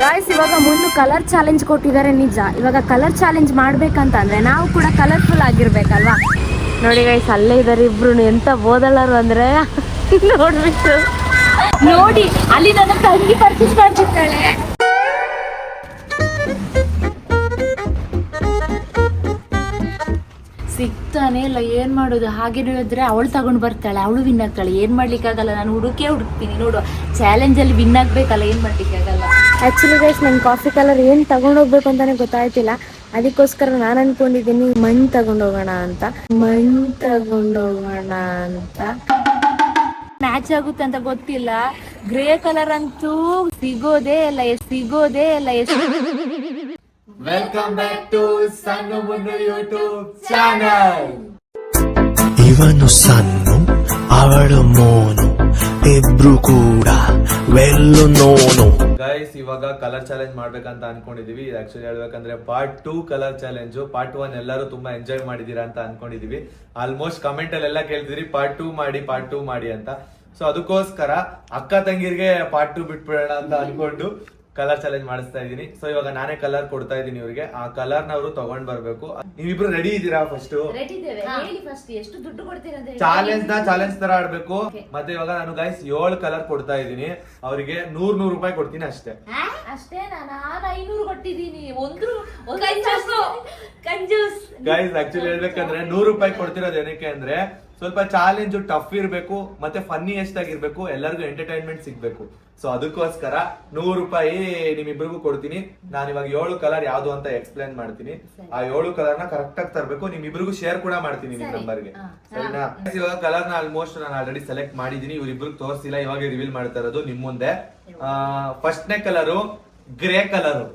Guys ಇವಾಗ ಮುಂದೆ colour challenge ಕೊಟ್ಟಿದ್ದಾರೆ ನಿಜ. ಇವಾಗ ಕಲರ್ ಚಾಲೆಂಜ್ ಮಾಡ್ಬೇಕಂತಂದ್ರೆ ನಾವು ಕೂಡ ಕಲರ್ಫುಲ್ ಆಗಿರ್ಬೇಕಲ್ವಾ. ನೋಡಿ ಗೈಸ್ ಅಲ್ಲೇ ಇದಾರೆ ಇಬ್ರು. ಎಂತ ಓದಳ್ಳರು ಅಂದ್ರೆ ನೋಡ್ಬಿಟ್ಟು ನೋಡಿ ಅಲ್ಲಿ ನನ್ನ ತಂಗಿ ಪರ್ಚೇಸ್ ಮಾಡ್ತಿರ್ತಾಳೆ. ಸಿಗ್ತಾನೆ ಇಲ್ಲ, ಏನ್ ಮಾಡೋದು? ಹಾಗೆ ಹೇಳಿದ್ರೆ ಅವಳು ತಗೊಂಡು ಬರ್ತಾಳೆ, ಅವಳು ವಿನ್ ಆಗ್ತಾಳೆ. ಏನ್ ಮಾಡ್ಲಿಕ್ಕಾಗಲ್ಲ, ನಾನು ಹುಡುಕ್ತೀನಿ. ನೋಡು ಚಾಲೆಂಜ್ ಅಲ್ಲಿ ವಿನ್ ಆಗ್ಬೇಕಲ್ಲ, ಏನ್ ಮಾಡ್ಲಿಕ್ಕಾಗಲ್ಲ. ಆಕ್ಚುಲಿ ಗೈಸ್ ನನ್ ಕಾಫಿ ಕಲರ್ ಏನ್ ತಗೊಂಡೋಗ್ಬೇಕು ಅಂತಾನೆ ಗೊತ್ತಾಯ್ತಿಲ್ಲ. ಅದಕ್ಕೋಸ್ಕರ ನಾನು ಅನ್ಕೊಂಡಿದ್ದೀನಿ ಮಣ್ಣು ತಗೊಂಡೋಗೋಣ ಅಂತ. ಮ್ಯಾಚ್ ಆಗುತ್ತೆ ಅಂತ ಗೊತ್ತಿಲ್ಲ. ಗ್ರೇ ಕಲರ್ ಅಂತೂ ಸಿಗೋದೇ ಇಲ್ಲ. ವೆಲ್ಕಮ್ ಬ್ಯಾಕ್ ಟು ಸಣ್ಣ ಮುನ್ನು ಯೂಟ್ಯೂಬ್ ಚಾನಲ್. ಇವನು ಸಣ್ಣ, ಅವಳು ಮೋನು, ಇಬ್ರು ಕೂಡ ವೆಲ್ಲು ನೋನು. ಗೈಸ್ ಇವಾಗ ಕಲರ್ ಚಾಲೆಂಜ್ ಮಾಡ್ಬೇಕಂತ ಅನ್ಕೊಂಡಿದೀವಿ. ಆಕ್ಚುಲಿ ಹೇಳ್ಬೇಕಂದ್ರೆ ಪಾರ್ಟ್ 2 ಕಲರ್ ಚಾಲೆಂಜ್. ಪಾರ್ಟ್ 1 ಎಲ್ಲರೂ ತುಂಬಾ ಎಂಜಾಯ್ ಮಾಡಿದೀರಾ ಅಂತ ಅನ್ಕೊಂಡಿದೀವಿ. ಆಲ್ಮೋಸ್ಟ್ ಕಮೆಂಟ್ ಅಲ್ಲೆಲ್ಲ ಕೇಳ್ತಿದ್ರಿ ಪಾರ್ಟ್ 2 ಮಾಡಿ ಅಂತ. ಸೊ ಅದಕ್ಕೋಸ್ಕರ ಅಕ್ಕ ತಂಗಿರ್ಗೆ ಪಾರ್ಟ್ 2 ಬಿಟ್ಬಿಡೋಣ ಅಂತ ಅನ್ಕೊಂಡು ಕಲರ್ ಚಾಲೆಂಜ್ ಮಾಡಿಸ್ತಾ ಇದೀನಿ. ಸೊ ಇವಾಗ ನಾನೇ ಕಲರ್ ಕೊಡ್ತಾ ಇದೀನಿ ಇವ್ರಿಗೆ. ಆ ಕಲರ್ ನ ಅವರು ತಗೊಂಡ್ ಬರ್ಬೇಕು. ನೀವಿಬ್ರು ರೆಡಿ ಇದೀರಾ? ಫಸ್ಟ್ ಚಾಲೆಂಜ್ ತರ ಆಡ್ಬೇಕು. ಮತ್ತೆ ಇವಾಗ ನಾನು ಗೈಸ್ 7 ಕಲರ್ ಕೊಡ್ತಾ ಇದೀನಿ. ಅವರಿಗೆ 100 ರೂಪಾಯಿ ಕೊಡ್ತೀನಿ ಅಷ್ಟೇ. ನಾನು 500 ಕೊಟ್ಟಿದ್ದೀನಿ. ಗೈಸ್ ಆಕ್ಚುಲಿ ಹೇಳ್ಬೇಕಂದ್ರೆ 100 ರೂಪಾಯಿ ಕೊಡ್ತಿರೋದು ಏನಕ್ಕೆ ಅಂದ್ರೆ ಸ್ವಲ್ಪ ಚಾಲೆಂಜ್ ಟಫ್ ಇರ್ಬೇಕು, ಮತ್ತೆ ಫನ್ನಿಯೆಸ್ಟ್ ಆಗಿರ್ಬೇಕು, ಎಲ್ಲರಿಗೂ ಎಂಟರ್ಟೈನ್ಮೆಂಟ್ ಸಿಗ್ಬೇಕು. ಸೊ ಅದಕ್ಕೋಸ್ಕರ 100 ರೂಪಾಯಿ ನಿಮ್ಮಿಬ್ರಿಗೂ ಕೊಡ್ತೀನಿ. ನಾನು ಇವಾಗ 7 ಕಲರ್ ಯಾವ್ದು ಅಂತ ಎಕ್ಸ್ಪ್ಲೇನ್ ಮಾಡ್ತೀನಿ. ಆ 7 ಕಲರ್ ನ ಕರೆಕ್ಟ್ ಆಗಿ ತರಬೇಕು. ನಿಮ್ಮಿಬ್ರಿಗೂ ಶೇರ್ ಕೂಡ ಮಾಡ್ತೀನಿ ನಿಮ್ ನಂಬರ್ಗೆ, ಸರಿನಾ? ಇವಾಗ ಕಲರ್ ನ ಆಲ್ಮೋಸ್ಟ್ ನಾನು ಆಲ್ರೆಡಿ ಸೆಲೆಕ್ಟ್ ಮಾಡಿದೀನಿ. ಇವ್ರಿಬ್ರಿಗೆ ತೋರಿಸಿಲ್ಲ, ಇವಾಗ ರಿವೀಲ್ ಮಾಡ್ತಾ ಇರೋದು ನಿಮ್ ಮುಂದೆ. ಫಸ್ಟ್ನೇ ಕಲರು ಗ್ರೇ ಕಲರು.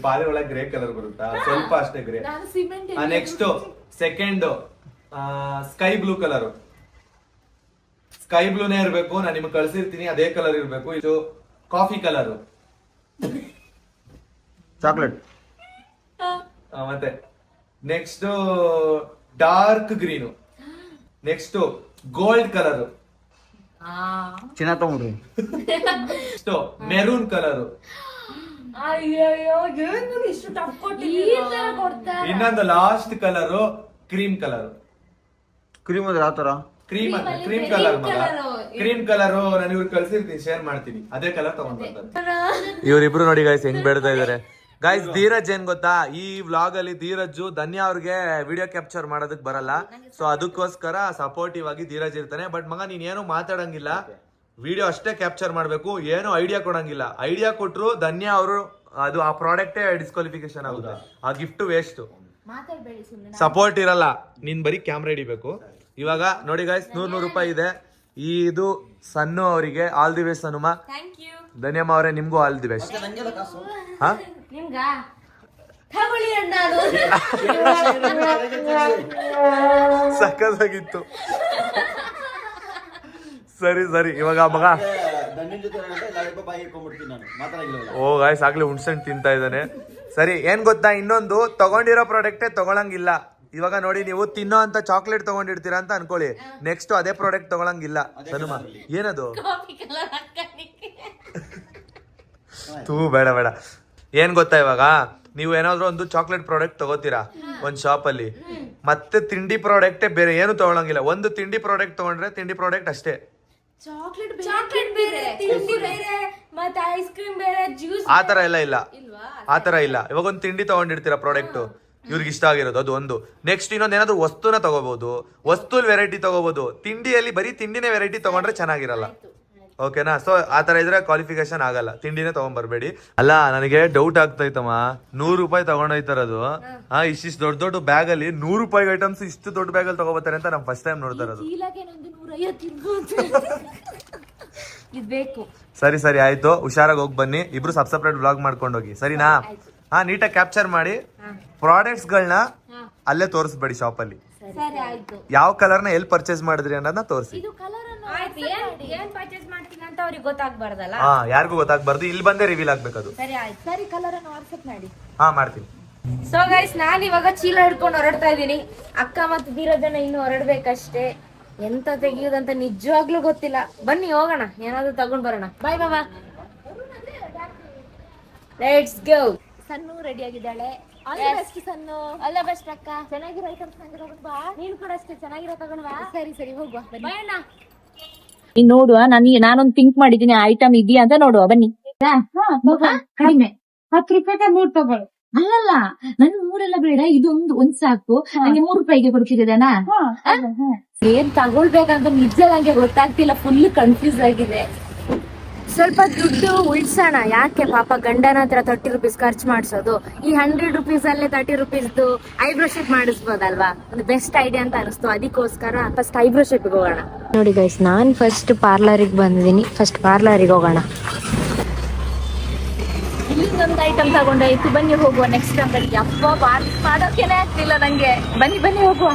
ಪಾರಿ ಒಳಗೆ ಗ್ರೇ ಕಲರ್ ಬರುತ್ತಾ? ಸ್ವಲ್ಪ ಅಷ್ಟೇ grey. Next second sky blue colour. Sky ಬ್ಲೂನೇ ಇರ್ಬೇಕು. ನಾನು ನಿಮ್ಗೆ ಕಳ್ಸಿರ್ತೀನಿ, ಅದೇ ಕಲರ್ ಇರ್ಬೇಕು. ಇದು ಕಾಫಿ ಕಲರ್, ಚಾಕ್ಲೇಟ್. ಮತ್ತೆ next dark green. Next gold colour, ಚಿನ್ನ ತಗೊಂಡ್ರಿ. Next maroon colour. ಇನ್ನೊಂದು last colour cream colour. Cream ಅಂದ್ರೆ ಯಾವ ತರ? ಕ್ರೀಮ್ ಕಲರ್ ಮಗ. ಕ್ರೀಮ್ ಕಲರ್ ನಾನು ಇವ್ರಿಗೆ ಕಳ್ಸಿರ್ತೀನಿ, ಶೇರ್ ಮಾಡ್ತೀನಿ. ಅದೇ ಕಲರ್ ತಗೊಂಡ್ ಬರ್ತಾರೆ ಇವ್ರಿಬ್ರು. ನೋಡಿ ಗೈಸ್ ಹೆಂಗ್ ಬೇಡ್ತಾ ಇದಾರೆ. ಗೈಸ್ ಧೀರಜ್ ಏನ್ ಗೊತ್ತಾ, ಈ ವ್ಲಾಗ್ ಅಲ್ಲಿ ಧೀರಜ್ ಧನ್ಯ ಅವ್ರಿಗೆ ವಿಡಿಯೋ ಕ್ಯಾಪ್ಚರ್ ಮಾಡೋದಕ್ ಬರಲ್ಲ. ಸೊ ಅದಕ್ಕೋಸ್ಕರ ಸಪೋರ್ಟಿವ್ ಆಗಿ ಧೀರಜ್ ಇರ್ತಾನೆ. ಬಟ್ ಮಗ ನೀನ್ ಏನು ಮಾತಾಡಂಗಿಲ್ಲ, ವಿಡಿಯೋ ಅಷ್ಟೇ ಕ್ಯಾಪ್ಚರ್ ಮಾಡ್ಬೇಕು. ಏನು ಐಡಿಯಾ ಕೊಡಂಗಿಲ್ಲ. ಐಡಿಯಾ ಕೊಟ್ರು ಧನ್ಯ ಅವರು ಅದು ಆ ಪ್ರಾಡಕ್ಟೇ ಡಿಸ್ಕ್ವಾಲಿಫಿಕೇಶನ್ ಆಗುತ್ತೆ. ಆ ಗಿಫ್ಟ್ ವೇಸ್ಟ್. ಸಪೋರ್ಟ್ ಇರಲ್ಲ, ನೀನ್ ಬರೀ ಕ್ಯಾಮ್ರಾ ಹಿಡಿಬೇಕು. ಇವಾಗ ನೋಡಿ ಗೈಸ್ 100 ರೂಪಾಯಿ ಇದೆ. ಇದು ಸನ್ನು ಅವರಿಗೆ ಆಲ್ ದಿ ಬೆಸ್ಟ್. ಸನುಮ, ಧನ್ಯಮ್ಮ ಅವರೇ ನಿಮ್ಗೂ ಆಲ್ ದಿ ಬೆಸ್ಟ್. ಸಕ್ಕತ್ತಾಗಿತ್ತು. ಸರಿ ಇವಾಗ ಮಗ ಓ ಗಾಯ್ಸ್ ಆಗ್ಲೇ ಹುಣ್ಸೆಹಣ್ಣು ತಿಂತಾ ಇದ್ದಾನೆ. ಸರಿ ಏನ್ ಗೊತ್ತಾ, ಇನ್ನೊಂದು ತಗೊಂಡಿರೋ ಪ್ರಾಡಕ್ಟೇ ತಗೊಳಂಗಿಲ್ಲ. ಇವಾಗ ನೋಡಿ, ನೀವು ತಿನ್ನೋ ಅಂತ ಚಾಕ್ಲೇಟ್ ತಗೊಂಡಿರ್ತೀರಾ ಅಂತ ಅನ್ಕೊಳ್ಳಿ, ನೆಕ್ಸ್ಟ್ ಅದೇ ಪ್ರಾಡಕ್ಟ್ ತಗೊಳಂಗಿಲ್ಲ. ಸನುಮ ಏನದು? ತೂ ಬೇಡ. ಏನ್ ಗೊತ್ತಾ, ಇವಾಗ ನೀವು ಏನಾದ್ರು ಒಂದು ಚಾಕ್ಲೇಟ್ ಪ್ರಾಡಕ್ಟ್ ತಗೋತೀರಾ ಒಂದ್ ಶಾಪ್ ಅಲ್ಲಿ, ಮತ್ತೆ ತಿಂಡಿ ಪ್ರಾಡಕ್ಟೇ ಬೇರೆ ಏನು ತಗೊಳಂಗಿಲ್ಲ. ಒಂದು ತಿಂಡಿ ಪ್ರಾಡಕ್ಟ್ ತಗೊಂಡ್ರೆ ತಿಂಡಿ ಪ್ರಾಡಕ್ಟ್ ಅಷ್ಟೇ. ಆತರ ಎಲ್ಲ ಇಲ್ಲ. ಇವಾಗ ಒಂದು ತಿಂಡಿ ತಗೊಂಡಿರ್ತೀರಾ ಪ್ರಾಡಕ್ಟ್, ಇವ್ರಿಗೆ ಇಷ್ಟ ಆಗಿರೋದು ಅದು ಒಂದು. ನೆಕ್ಸ್ಟ್ ಇನ್ನೊಂದು ಏನಾದ್ರು ವಸ್ತುನ ತಗೋಬಹುದು, ವಸ್ತುಲ್ ವೆರೈಟಿ ತಗೋಬಹುದು. ತಿಂಡಿಯಲ್ಲಿ ಬರೀ ತಿಂಡಿನೇ ವೆರೈಟಿ ತಗೊಂಡ್ರೆ ಚೆನ್ನಾಗಿರಲ್ಲ. ಓಕೆನಾ? ಸೊ ಆತರ ಇದ್ರೆ ಕ್ವಾಲಿಫಿಕೇಶನ್ ಆಗಲ್ಲ. ತಿಂಡಿನೇ ತಗೊಂಡ್ ಬರ್ಬೇಡಿ. ಅಲ್ಲ ನನಗೆ ಡೌಟ್ ಆಗ್ತೈತಮ್ಮ, 100 ರೂಪಾಯಿ ತಗೊಂಡೋಯ್ತಾರದು. ಇಷ್ಟಿಷ್ಟು ದೊಡ್ಡ ಬ್ಯಾಗ್ ಅಲ್ಲಿ 100 ರೂಪಾಯಿ ಐಟಮ್ಸ್ ಇಷ್ಟು ದೊಡ್ಡ ಬ್ಯಾಗ್ ಅಲ್ಲಿ ತಗೋಬರ್ತಾರೆ ಅಂತ ನಾನು ಫಸ್ಟ್ ಟೈಮ್ ನೋಡ್ತಾ ಇರೋದು. ಸರಿ ಆಯ್ತು, ಹುಷಾರಾಗಿ ಹೋಗಿ ಬನ್ನಿ. ಇಬ್ರು ಸಪ್ರೇಟ್ ವ್ಲಾಗ್ ಮಾಡ್ಕೊಂಡು ಹೋಗಿ, ಸರಿನಾ? ನೀಟಾಗಿ ಕ್ಯಾಪ್ಚರ್ ಮಾಡಿ ಪ್ರಾಡಕ್ಟ್ಸ್ ಗಳನ್ನ ಅಲ್ಲೇ ತೋರಿಸ್ಬೇಡಿ ಶಾಪ್ ಅಲ್ಲಿ. ಯಾವ ಕಲರ್ ನ ಎಲ್ಲಿ ಪರ್ಚೇಸ್ ಮಾಡಿದ್ರಿ ಅನ್ನೋದನ್ನ ತೋರಿಸಿ. ಯಾರಿಗೂ ಗೊತ್ತಾಗ್ಬಾರ್ದು, ಇಲ್ಲಿ ಬಂದೇ ರಿವೀಲ್ ಆಗ್ಬೇಕದು. ಮಾಡ್ತೀನಿ. ಸೊ ಗೈಸ್ ನಾನು ಇವಾಗ ಚೀಲ ಹಿಡ್ಕೊಂಡು ಹೊರಡ್ತಾ ಇದೀನಿ. ಅಕ್ಕ ಮತ್ತು ಧೀರಜನ ಇನ್ನು ಹೊರಡ್ಬೇಕಷ್ಟೇ. ಎಂತ ತೆಗಿಯೋದಂತ ನಿಜವಾಗ್ಲೂ ಗೊತ್ತಿಲ್ಲ. ಬನ್ನಿ ಹೋಗೋಣ, ಏನಾದ್ರು ತಗೊಂಡ್ ಬರೋಣ. ಬಾಯ್ ಬಾಬಾ, ಲೆಟ್ಸ್ ಗೋ. ಸನ್ನು ರೆಡಿ ಆಗಿದ್ದಾಳೆ. ಸನ್ನು ಅಲ್ಲ ಬೆಸ್ಟ್ ಅಕ್ಕ. ಚೆನ್ನಾಗಿರೋ ಐಟಮ್ಸ್ ತಗೊಂಡ್ ಬಾ. ನೀನು ಕೂಡ ಅಷ್ಟೇ ಚೆನ್ನಾಗಿರೋ ತಗೊಂಡ್ ಬಾ. ಸರಿ ಸರಿ ಹೋಗುವ, ಬಾಯಣ್ಣ. ನೀನ್ ನೋಡುವ, ನಾನೊಂದು ಥಿಂಕ್ ಮಾಡಿದೀನಿ, ಐಟಮ್ ಇದೆಯಾ ಅಂತ ನೋಡುವ. ಬನ್ನಿ. ಕಡಿಮೆ 10 ರೂಪಾಯಿ 3 ತಗೊಳ್ಳು. ಅಲ್ಲಲ್ಲ, ನನ್ 3 ಬೇಡ, ಇದೊಂದು ಒಂದ್ ಸಾಕು. ನಂಗೆ 3 ರೂಪಾಯಿಗೆ ಕೊಡ್ತಿದ್ದಾನ. ಏನ್ ತಗೊಳ್ಬೇಕಂತ ನಿಜ ನಂಗೆ ಗೊತ್ತಾಗ್ತಿಲ್ಲ, ಫುಲ್ ಕನ್ಫ್ಯೂಸ್ ಆಗಿದೆ. ಸ್ವಲ್ಪ ದುಡ್ಡು ಉಳ್ಸೋಣ, ಯಾಕೆ ಪಾಪ ಗಂಡನ ಹತ್ರ 30 ರೂಪೀಸ್ ಖರ್ಚು ಮಾಡಿಸೋದು. ಈ 100 ರೂಪೀಸ್ ಅಲ್ಲೇ 30 ರೂಪೀಸ್ದು ಐಬ್ರೋ ಶೇಪ್ ಮಾಡಿಸ್ಬೋದಲ್ವಾ? ಒಂದು ಬೆಸ್ಟ್ ಐಡಿಯಾ ಅಂತ ಅನಿಸ್ತು. ಅದಕ್ಕೋಸ್ಕರ ಫಸ್ಟ್ ಐಬ್ರೋ ಶೇಪ್ ಹೋಗೋಣ. ನೋಡಿ ಗೈಸ್, ನಾನ್ ಫಸ್ಟ್ ಪಾರ್ಲರಿಗೆ ಬಂದಿದ್ದೀನಿ. ಫಸ್ಟ್ ಪಾರ್ಲರಿಗೆ ಹೋಗೋಣ. ಇಲ್ಲಿಂದೊಂದು ಐಟಮ್ ತಗೊಂಡಾಯ್ತು, ಬನ್ನಿ ಹೋಗುವ ನೆಕ್ಸ್ಟ್ ಅಂಗಡಿಗೆ. ಅಪ್ಪ ಮಾಡೋಕೆನೆ ಆಗ್ತಿಲ್ಲ ನಂಗೆ. ಬನ್ನಿ ಬನ್ನಿ ಹೋಗುವ.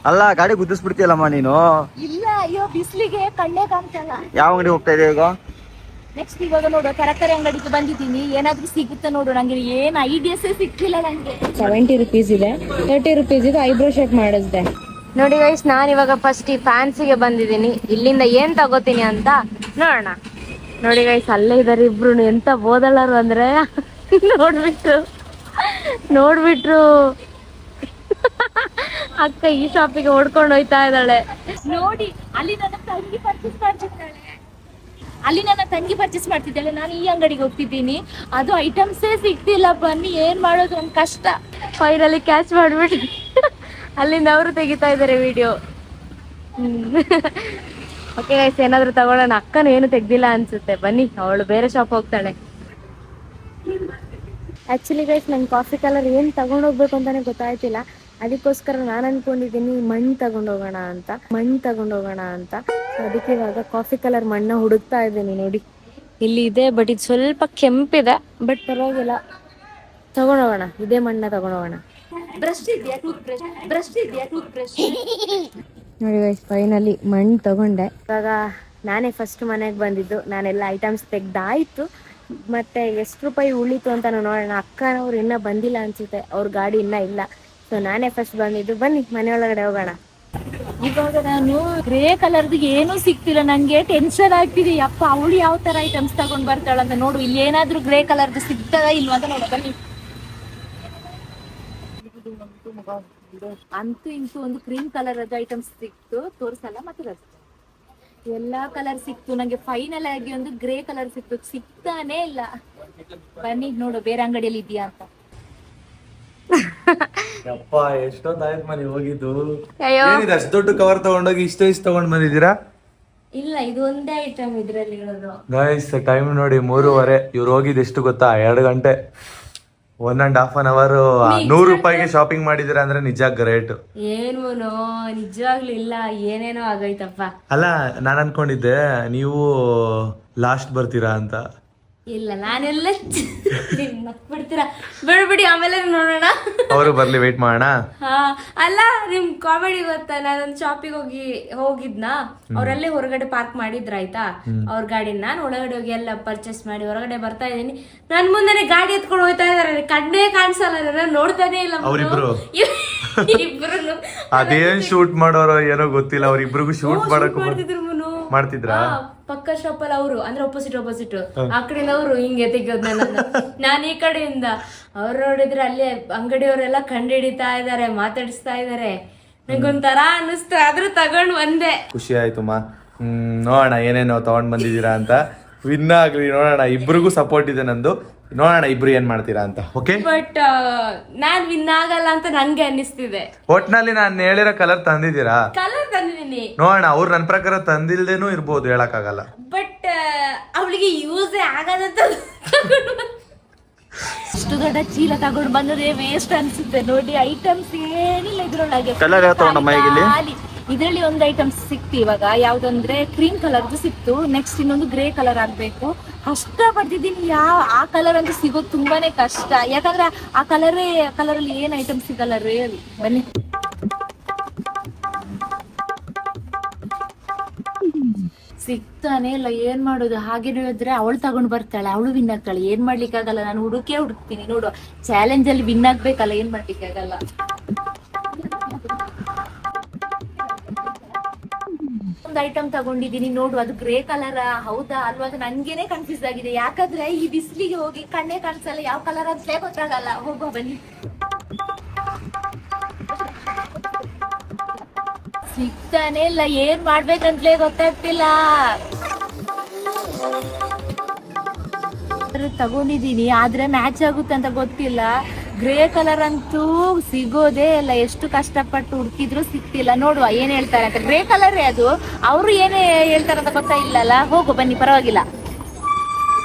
ಅಲ್ಲ, ಗಾಡಿ ಗುದ್ದಿಸ್ಬಿಡ್ತೀಯಲ್ಲಮ್ಮ ನೀನು. ಇಲ್ಲ, ಅಯ್ಯೋ ಬಿಸ್ಲಿಗೆ ಕಣ್ಣೇ ಕಾಣ್ತಲ್ಲ. ಯಾವ ಅಂಗಡಿ ಹೋಗ್ತಾ ಇದೆ ಈಗ? ನೆಕ್ಸ್ಟ್ ಇವಾಗ ನೋಡು, ತರಕಾರಿ ಅಂಗಡಿಗೆ ಬಂದಿದ್ದೀನಿ. ಏನಾದ್ರೂ ಸಿಗುತ್ತೆ ನೋಡು, ನಂಗೆ ಏನ್ ಐಡಿಯಾಸೇ ಸಿಕ್ತಿಲ್ಲ ನಂಗೆ. 70 ರೂಪೀಸ್ ಇದೆ, 30 ರೂಪೀಸ್ ಇದೆ ಐಬ್ರೋ ಶೇಪ್ ಮಾಡಿಸ್ದೆ. ನೋಡಿ ಗೈಸ್, ನಾನು ಇವಾಗ ಫಸ್ಟ್ ಈ ಫ್ಯಾನ್ಸಿಗೆ ಬಂದಿದ್ದೀನಿ. ಇಲ್ಲಿಂದ ಏನ್ ತಗೋತೀನಿ ಅಂತ ನೋಡೋಣ. ನೋಡಿ ಗೈಸ್, ಅಲ್ಲೇ ಇದಾರೆ ಇಬ್ರು. ಎಂತ ಓದಳ್ಳರು ಅಂದ್ರೆ ನೋಡ್ಬಿಟ್ರು ಅಕ್ಕ ಈ ಶಾಪಿಗೆ ಓಡ್ಕೊಂಡು ಹೋಯ್ತಾ ಇದ್ದಾಳೆ. ನೋಡಿ, ಅಲ್ಲಿ ನನ್ನ ತಂಗಿ ಪರ್ಚೇಸ್ ಮಾಡ್ತಿದ್ದಾಳೆ, ನಾನು ಈ ಅಂಗಡಿಗೆ ಹೋಗ್ತಿದ್ದೀನಿ. ಅದು ಐಟಮ್ಸೇ ಸಿಗ್ತಿಲ್ಲ. ಬನ್ನಿ, ಏನ್ ಮಾಡೋದು ಒಂದ್ ಕಷ್ಟ. ಫೈನಲಿ ಕ್ಯಾಚ್ ಮಾಡ್ಬಿಟ್ಟು ಅಲ್ಲಿಂದ ಅವರು ತೆಗಿತಾ ಇದಾರೆ ವಿಡಿಯೋ. ಓಕೆ ಗೈಸ್, ಏನಾದ್ರು ತಗೊಳ್ಳೋಣ. ಅಕ್ಕನು ಏನು ತೆಗ್ದಿಲ್ಲ ಅನ್ಸುತ್ತೆ. ಬನ್ನಿ, ಅವಳು ಬೇರೆ ಶಾಪ್ ಹೋಗ್ತಾಳೆ. ಆಕ್ಚುಲಿ ಗೈಸ್, ನಂಗೆ ಕಾಫಿ ಕಲರ್ ಏನ್ ತಗೊಂಡೋಗ್ಬೇಕು ಅಂತಾನೆ ಗೊತ್ತಾಯ್ತಿಲ್ಲ. ಅದಕ್ಕೋಸ್ಕರ ನಾನು ಅನ್ಕೊಂಡಿದ್ದೀನಿ ಮಣ್ಣು ತಗೊಂಡೋಗೋಣ ಅಂತ. ಅದಕ್ಕೆ ಇವಾಗ ಕಾಫಿ ಕಲರ್ ಮಣ್ಣ ಹುಡುಕ್ತಾ ಇದ್ದೀನಿ. ನೋಡಿ, ಇಲ್ಲಿ ಇದೆ, ಬಟ್ ಇದು ಸ್ವಲ್ಪ ಕೆಂಪಿದೆ, ಬಟ್ ಪರವಾಗಿಲ್ಲ. ತಗೊಂಡೋಗೋಣ, ಇದೇ ಮಣ್ಣ ತಗೊಂಡೋಗೋಣ. ಬ್ರಷ್ ಇದೆಯಾ? ಟೂತ್ ಬ್ರಷ್ ನೋಡಿ ಗೈಸ್, ಫೈನಲಿ ಮಣ್ಣು ತಗೊಂಡೆ. ಇವಾಗ ನಾನೇ ಫಸ್ಟ್ ಮನೆಗೆ ಬಂದಿದ್ದು. ನಾನೆಲ್ಲ ಐಟಮ್ಸ್ ತೆಗ್ದಾಯ್ತು. ಮತ್ತೆ ಎಷ್ಟು ರೂಪಾಯಿ ಉಳಿತು ಅಂತ ನೋಡೋಣ. ಅಕ್ಕನವ್ರು ಇನ್ನೂ ಬಂದಿಲ್ಲ ಅನ್ಸುತ್ತೆ, ಅವ್ರ ಗಾಡಿ ಇನ್ನೂ ಇಲ್ಲ. ಸೊ ನಾನೇ ಫಸ್ಟ್ ಬಂದಿದ್ದು. ಬನ್ನಿ, ಮನೆಯೊಳಗಡೆ ಹೋಗೋಣ. ಇವಾಗ ನಾನು ಗ್ರೇ ಕಲರ್ದು ಏನೂ ಸಿಕ್ತಿಲ್ಲ, ನಂಗೆ ಟೆನ್ಷನ್ ಆಗ್ತಿದೆ. ಯಪ್ಪ, ಅವಳು ಯಾವ ತರ ಐಟಮ್ಸ್ ತಗೊಂಡ್ ಬರ್ತಾಳಂತ ನೋಡು. ಇಲ್ಲಿ ಏನಾದ್ರೂ ಗ್ರೇ ಕಲರ್ದು ಸಿಗ್ತದ ಇಲ್ವಾ ಅಂತ ನೋಡು. ಬನ್ನಿ. ಅಂತೂ ಇಂತೂ ಒಂದು ಕ್ರೀಮ್ ಕಲರ್ ಅದು ಐಟಮ್ಸ್ ಸಿಕ್ತು, ತೋರ್ಸಲ್ಲ. ಮತ್ತೆ ಎಲ್ಲಾ ಕಲರ್ ಸಿಕ್ತು ನಂಗೆ. ಫೈನಲ್ ಆಗಿ ಒಂದು ಗ್ರೇ ಕಲರ್ ಸಿಗ್ತಾನೆ ಇಲ್ಲ. ಬನ್ನಿ ನೋಡು, ಬೇರೆ ಅಂಗಡಿಯಲ್ಲಿ ಇದೆಯಾ ಅಂತ. ಯಪ್ಪ, ಎಷ್ಟೊತ್ತಾಯ್ತು ಮನೆ ಹೋಗಿದ್ದು. ಏನಿದೆ ಅಷ್ಟು ದೊಡ್ಡ ಕವರ್ ತಗೊಂಡೋಗಿ ಇಷ್ಟ ತಗೊಂಡ್ ಬಂದಿದ್ದೀರಾ? ಇಲ್ಲ, ಇದು ಒಂದೇ ಐಟಮ್ ಇದ್ರಲ್ಲಿ ಇರೋದು. ಗೈಸ್, ಟೈಮ್ ನೋಡಿ 3:30. ಇವ್ರು ಹೋಗಿದ್ದು ಎಷ್ಟು ಗೊತ್ತಾ? 2 ಗಂಟೆ, 1.5 hour. 100 ರೂಪಾಯಿಗೆ ಶಾಪಿಂಗ್ ಮಾಡಿದಿರ ಅಂದ್ರೆ ನಿಜ ಗ್ರೇಟ್. ಏನು ನಿಜವಾಗ್ಲೂ ಇಲ್ಲ, ಏನೇನೋ ಆಗೈತಪ್ಪ. ಅಲ್ಲ, ನಾನ್ ಅನ್ಕೊಂಡಿದ್ದೆ ನೀವು ಲಾಸ್ಟ್ ಬರ್ತೀರಾ ಅಂತ. ಇಲ್ಲ, ನಾನೆಲ್ಲ ಬಿಡ್ತೀರಾ ಬಿಡ್ಬಿಡಿ, ಆಮೇಲೆ ನೋಡೋಣ. ಅವರು ಬರ್ಲಿ, ವೇಟ್ ಮಾಡೋಣ. ಹಾ, ಅಲ್ಲ, ನಿಮ್ ಕಾಮಿಡಿ ಗೊತ್ತಾ? ನಾನೊಂದ್ ಶಾಪಿಗೆ ಹೋಗಿದ್ನ. ಅವ್ರಲ್ಲೇ ಹೊರಗಡೆ ಪಾರ್ಕ್ ಮಾಡಿದ್ರ ಆಯ್ತಾ ಅವ್ರ ಗಾಡಿನ. ನಾನು ಒಳಗಡೆ ಹೋಗಿ ಎಲ್ಲ ಪರ್ಚೇಸ್ ಮಾಡಿ ಹೊರಗಡೆ ಬರ್ತಾ ಇದೀನಿ. ನನ್ ಮುಂದೆನೆ ಗಾಡಿ ಎತ್ಕೊಂಡು ಹೋಗ್ತಾ ಇದಾರೆ. ಕಣ್ಣೇ ಕಾಣಿಸಲ್ಲ, ನೋಡ್ತಾನೆ ಇಲ್ಲ ಅವ್ರಿಬ್ರು. ಇಬ್ರು ಅದೇನ್ ಶೂಟ್ ಮಾಡೋರೋ ಏನೋ ಗೊತ್ತಿಲ್ಲ. ಅವ್ರಿಬ್ರಿಗೂ ಶೂಟ್ ಮಾಡಕ್ ಮಾಡ್ತಿದ್ರ. ಪಕ್ಕ ಶಾಪ್ ಅಲ್ಲಿ ಅವರು ಅಂದ್ರೆ ಅಪೋಸಿಟ್ ಆ ಕಡೆಯಿಂದ ಅವರು ಹಿಂಗೆ ತೆಗಿಯೋದ್ ನಾನು ಈ ಕಡೆಯಿಂದ. ಅವ್ರು ನೋಡಿದ್ರೆ ಅಲ್ಲಿ ಅಂಗಡಿಯವರೆಲ್ಲ ಕಂಡು ಹಿಡಿತಾ ಇದಾರೆ, ಮಾತಾಡಿಸ್ತಾ ಇದಾರೆ. ನಂಗೊಂಥರ ಅನ್ನಿಸ್ತು, ಆದ್ರೂ ತಗೊಂಡ್ ಒಂದೇ. ಖುಷಿ ಆಯ್ತು ಮಾ. ನೋಡೋಣ ಏನೇನೋ ತಗೊಂಡ್ ಬಂದಿದ್ದೀರಾ ಅಂತ. ವಿನ್ ಆಗ್ಲಿ ನೋಡೋಣ. ಇಬ್ರಿಗೂ ಸಪೋರ್ಟ್ ಇದೆ ನಂದು. ನೋಡೋಣ ಇಬ್ರು ಏನ್ ಮಾಡ್ತೀರಾ ಅಂತ. ಓಕೆ, ಬಟ್ ನಾನ್ ವಿನ್ ಆಗಲ್ಲ ಅಂತ ನಂಗೆ ಅನ್ನಿಸ್ತಿದೆ. ಒಟ್ನಲ್ಲಿ ನಾನು ಹೇಳಿರೋ ಕಲರ್ ತಂದಿದ್ದೀರಾ? ಕಲರ್ ತಂದಿದ್ದೀನಿ. ನೋಡೋಣ, ಅವ್ರು ನನ್ನ ಪ್ರಕಾರ ತಂದಿಲ್ದೇನೂ ಇರ್ಬೋದು, ಹೇಳಕ್ಕಾಗಲ್ಲ. ಬಟ್ ಅವಳಿಗೆ ಯೂಸೇ ಆಗದಂತ ಅಷ್ಟು ದೊಡ್ಡ ಚೀಲ ತಗೊಂಡು ಬಂದ್ರೆ ವೇಸ್ಟ್ ಅನ್ಸುತ್ತೆ. ನೋಡಿ, ಐಟಮ್ಸ್ ಏನಿಲ್ಲ ಇದ್ರೊಳಗೆ. ಕಲರ್ ಯಾವ ತಗೊಂಡಮ್ಮ ಈಗ ಇಲ್ಲಿ? ಇದರಲ್ಲಿ ಒಂದು ಐಟಮ್ಸ್ ಸಿಕ್ತು ಇವಾಗ. ಯಾವ್ದಂದ್ರೆ ಕ್ರೀಮ್ ಕಲರ್ದು ಸಿಕ್ತು. ನೆಕ್ಸ್ಟ್ ಇನ್ನೊಂದು ಗ್ರೇ ಕಲರ್ ಆಗ್ಬೇಕು. ಕಷ್ಟ ಪಡ್ತಿದ್ದೀನಿ. ಆ ಕಲರ್ ಅಂತೂ ಸಿಗೋದು ತುಂಬಾನೇ ಕಷ್ಟ. ಯಾಕಂದ್ರೆ ಆ ಕಲರಲ್ಲಿ ಏನ್ ಐಟಮ್ ಸಿಗಲ್ಲ ರಿಯಲಿ. ಬನ್ನಿ. ಸಿಗ್ತಾನೆ ಇಲ್ಲ, ಏನ್ ಮಾಡೋದು? ಹಾಗೆ ಇದ್ರೆ ಅವಳು ತಗೊಂಡ್ ಬರ್ತಾಳೆ, ಅವಳು ವಿನ್ ಆಗ್ತಾಳೆ. ಏನ್ ಮಾಡ್ಲಿಕ್ಕೆ ಆಗಲ್ಲ, ನಾನು ಹುಡುಕ್ತೀನಿ. ನೋಡು, ಚಾಲೆಂಜ್ ಅಲ್ಲಿ ವಿನ್ ಆಗ್ಬೇಕಲ್ಲ, ಏನ್ ಮಾಡ್ಲಿಕ್ಕೆ ಆಗಲ್ಲ. ಐಟಮ್ ತಗೊಂಡಿದೀನಿ ನೋಡು, ಅದು ಗ್ರೇ ಕಲರ್ ಹೌದಾ ಅಲ್ವಾ ಅದು ನಂಗೇನೆ ಕನ್ಫ್ಯೂಸ್ ಆಗಿದೆ. ಯಾಕಂದ್ರೆ ಈ ಬಿಸಿಲಿಗೆ ಹೋಗಿ ಕಣ್ಣೇ ಕಾಣಿಸಲ್ಲ, ಯಾವ ಕಲರ್ ಅಂತಲೇ ಗೊತ್ತಾಗಲ್ಲ. ಹೋಗೋ ಬನ್ನಿ. ಸಿಗ್ತಾನೆ ಇಲ್ಲ, ಏನ್ ಮಾಡ್ಬೇಕಂತಲೇ ಗೊತ್ತಾಗ್ತಿಲ್ಲ. ತಗೊಂಡಿದೀನಿ ಆದ್ರೆ ಮ್ಯಾಚ್ ಆಗುತ್ತೆ ಅಂತ ಗೊತ್ತಿಲ್ಲ. ಗ್ರೇ ಕಲರ್ ಅಂತೂ ಸಿಗೋದೇ ಇಲ್ಲ, ಎಷ್ಟು ಕಷ್ಟಪಟ್ಟು ಹುಡುಕಿದ್ರು ಸಿಕ್ತಿಲ್ಲ. ನೋಡುವ ಏನ್ ಹೇಳ್ತಾರೆ ಅಂತ. ಗ್ರೇ ಕಲರೇ ಅದು, ಅವರು ಏನೇ ಹೇಳ್ತಾರಂತ ಗೊತ್ತಾಗಿಲ್ಲಲ್ಲ. ಹೋಗು ಬನ್ನಿ, ಪರವಾಗಿಲ್ಲ.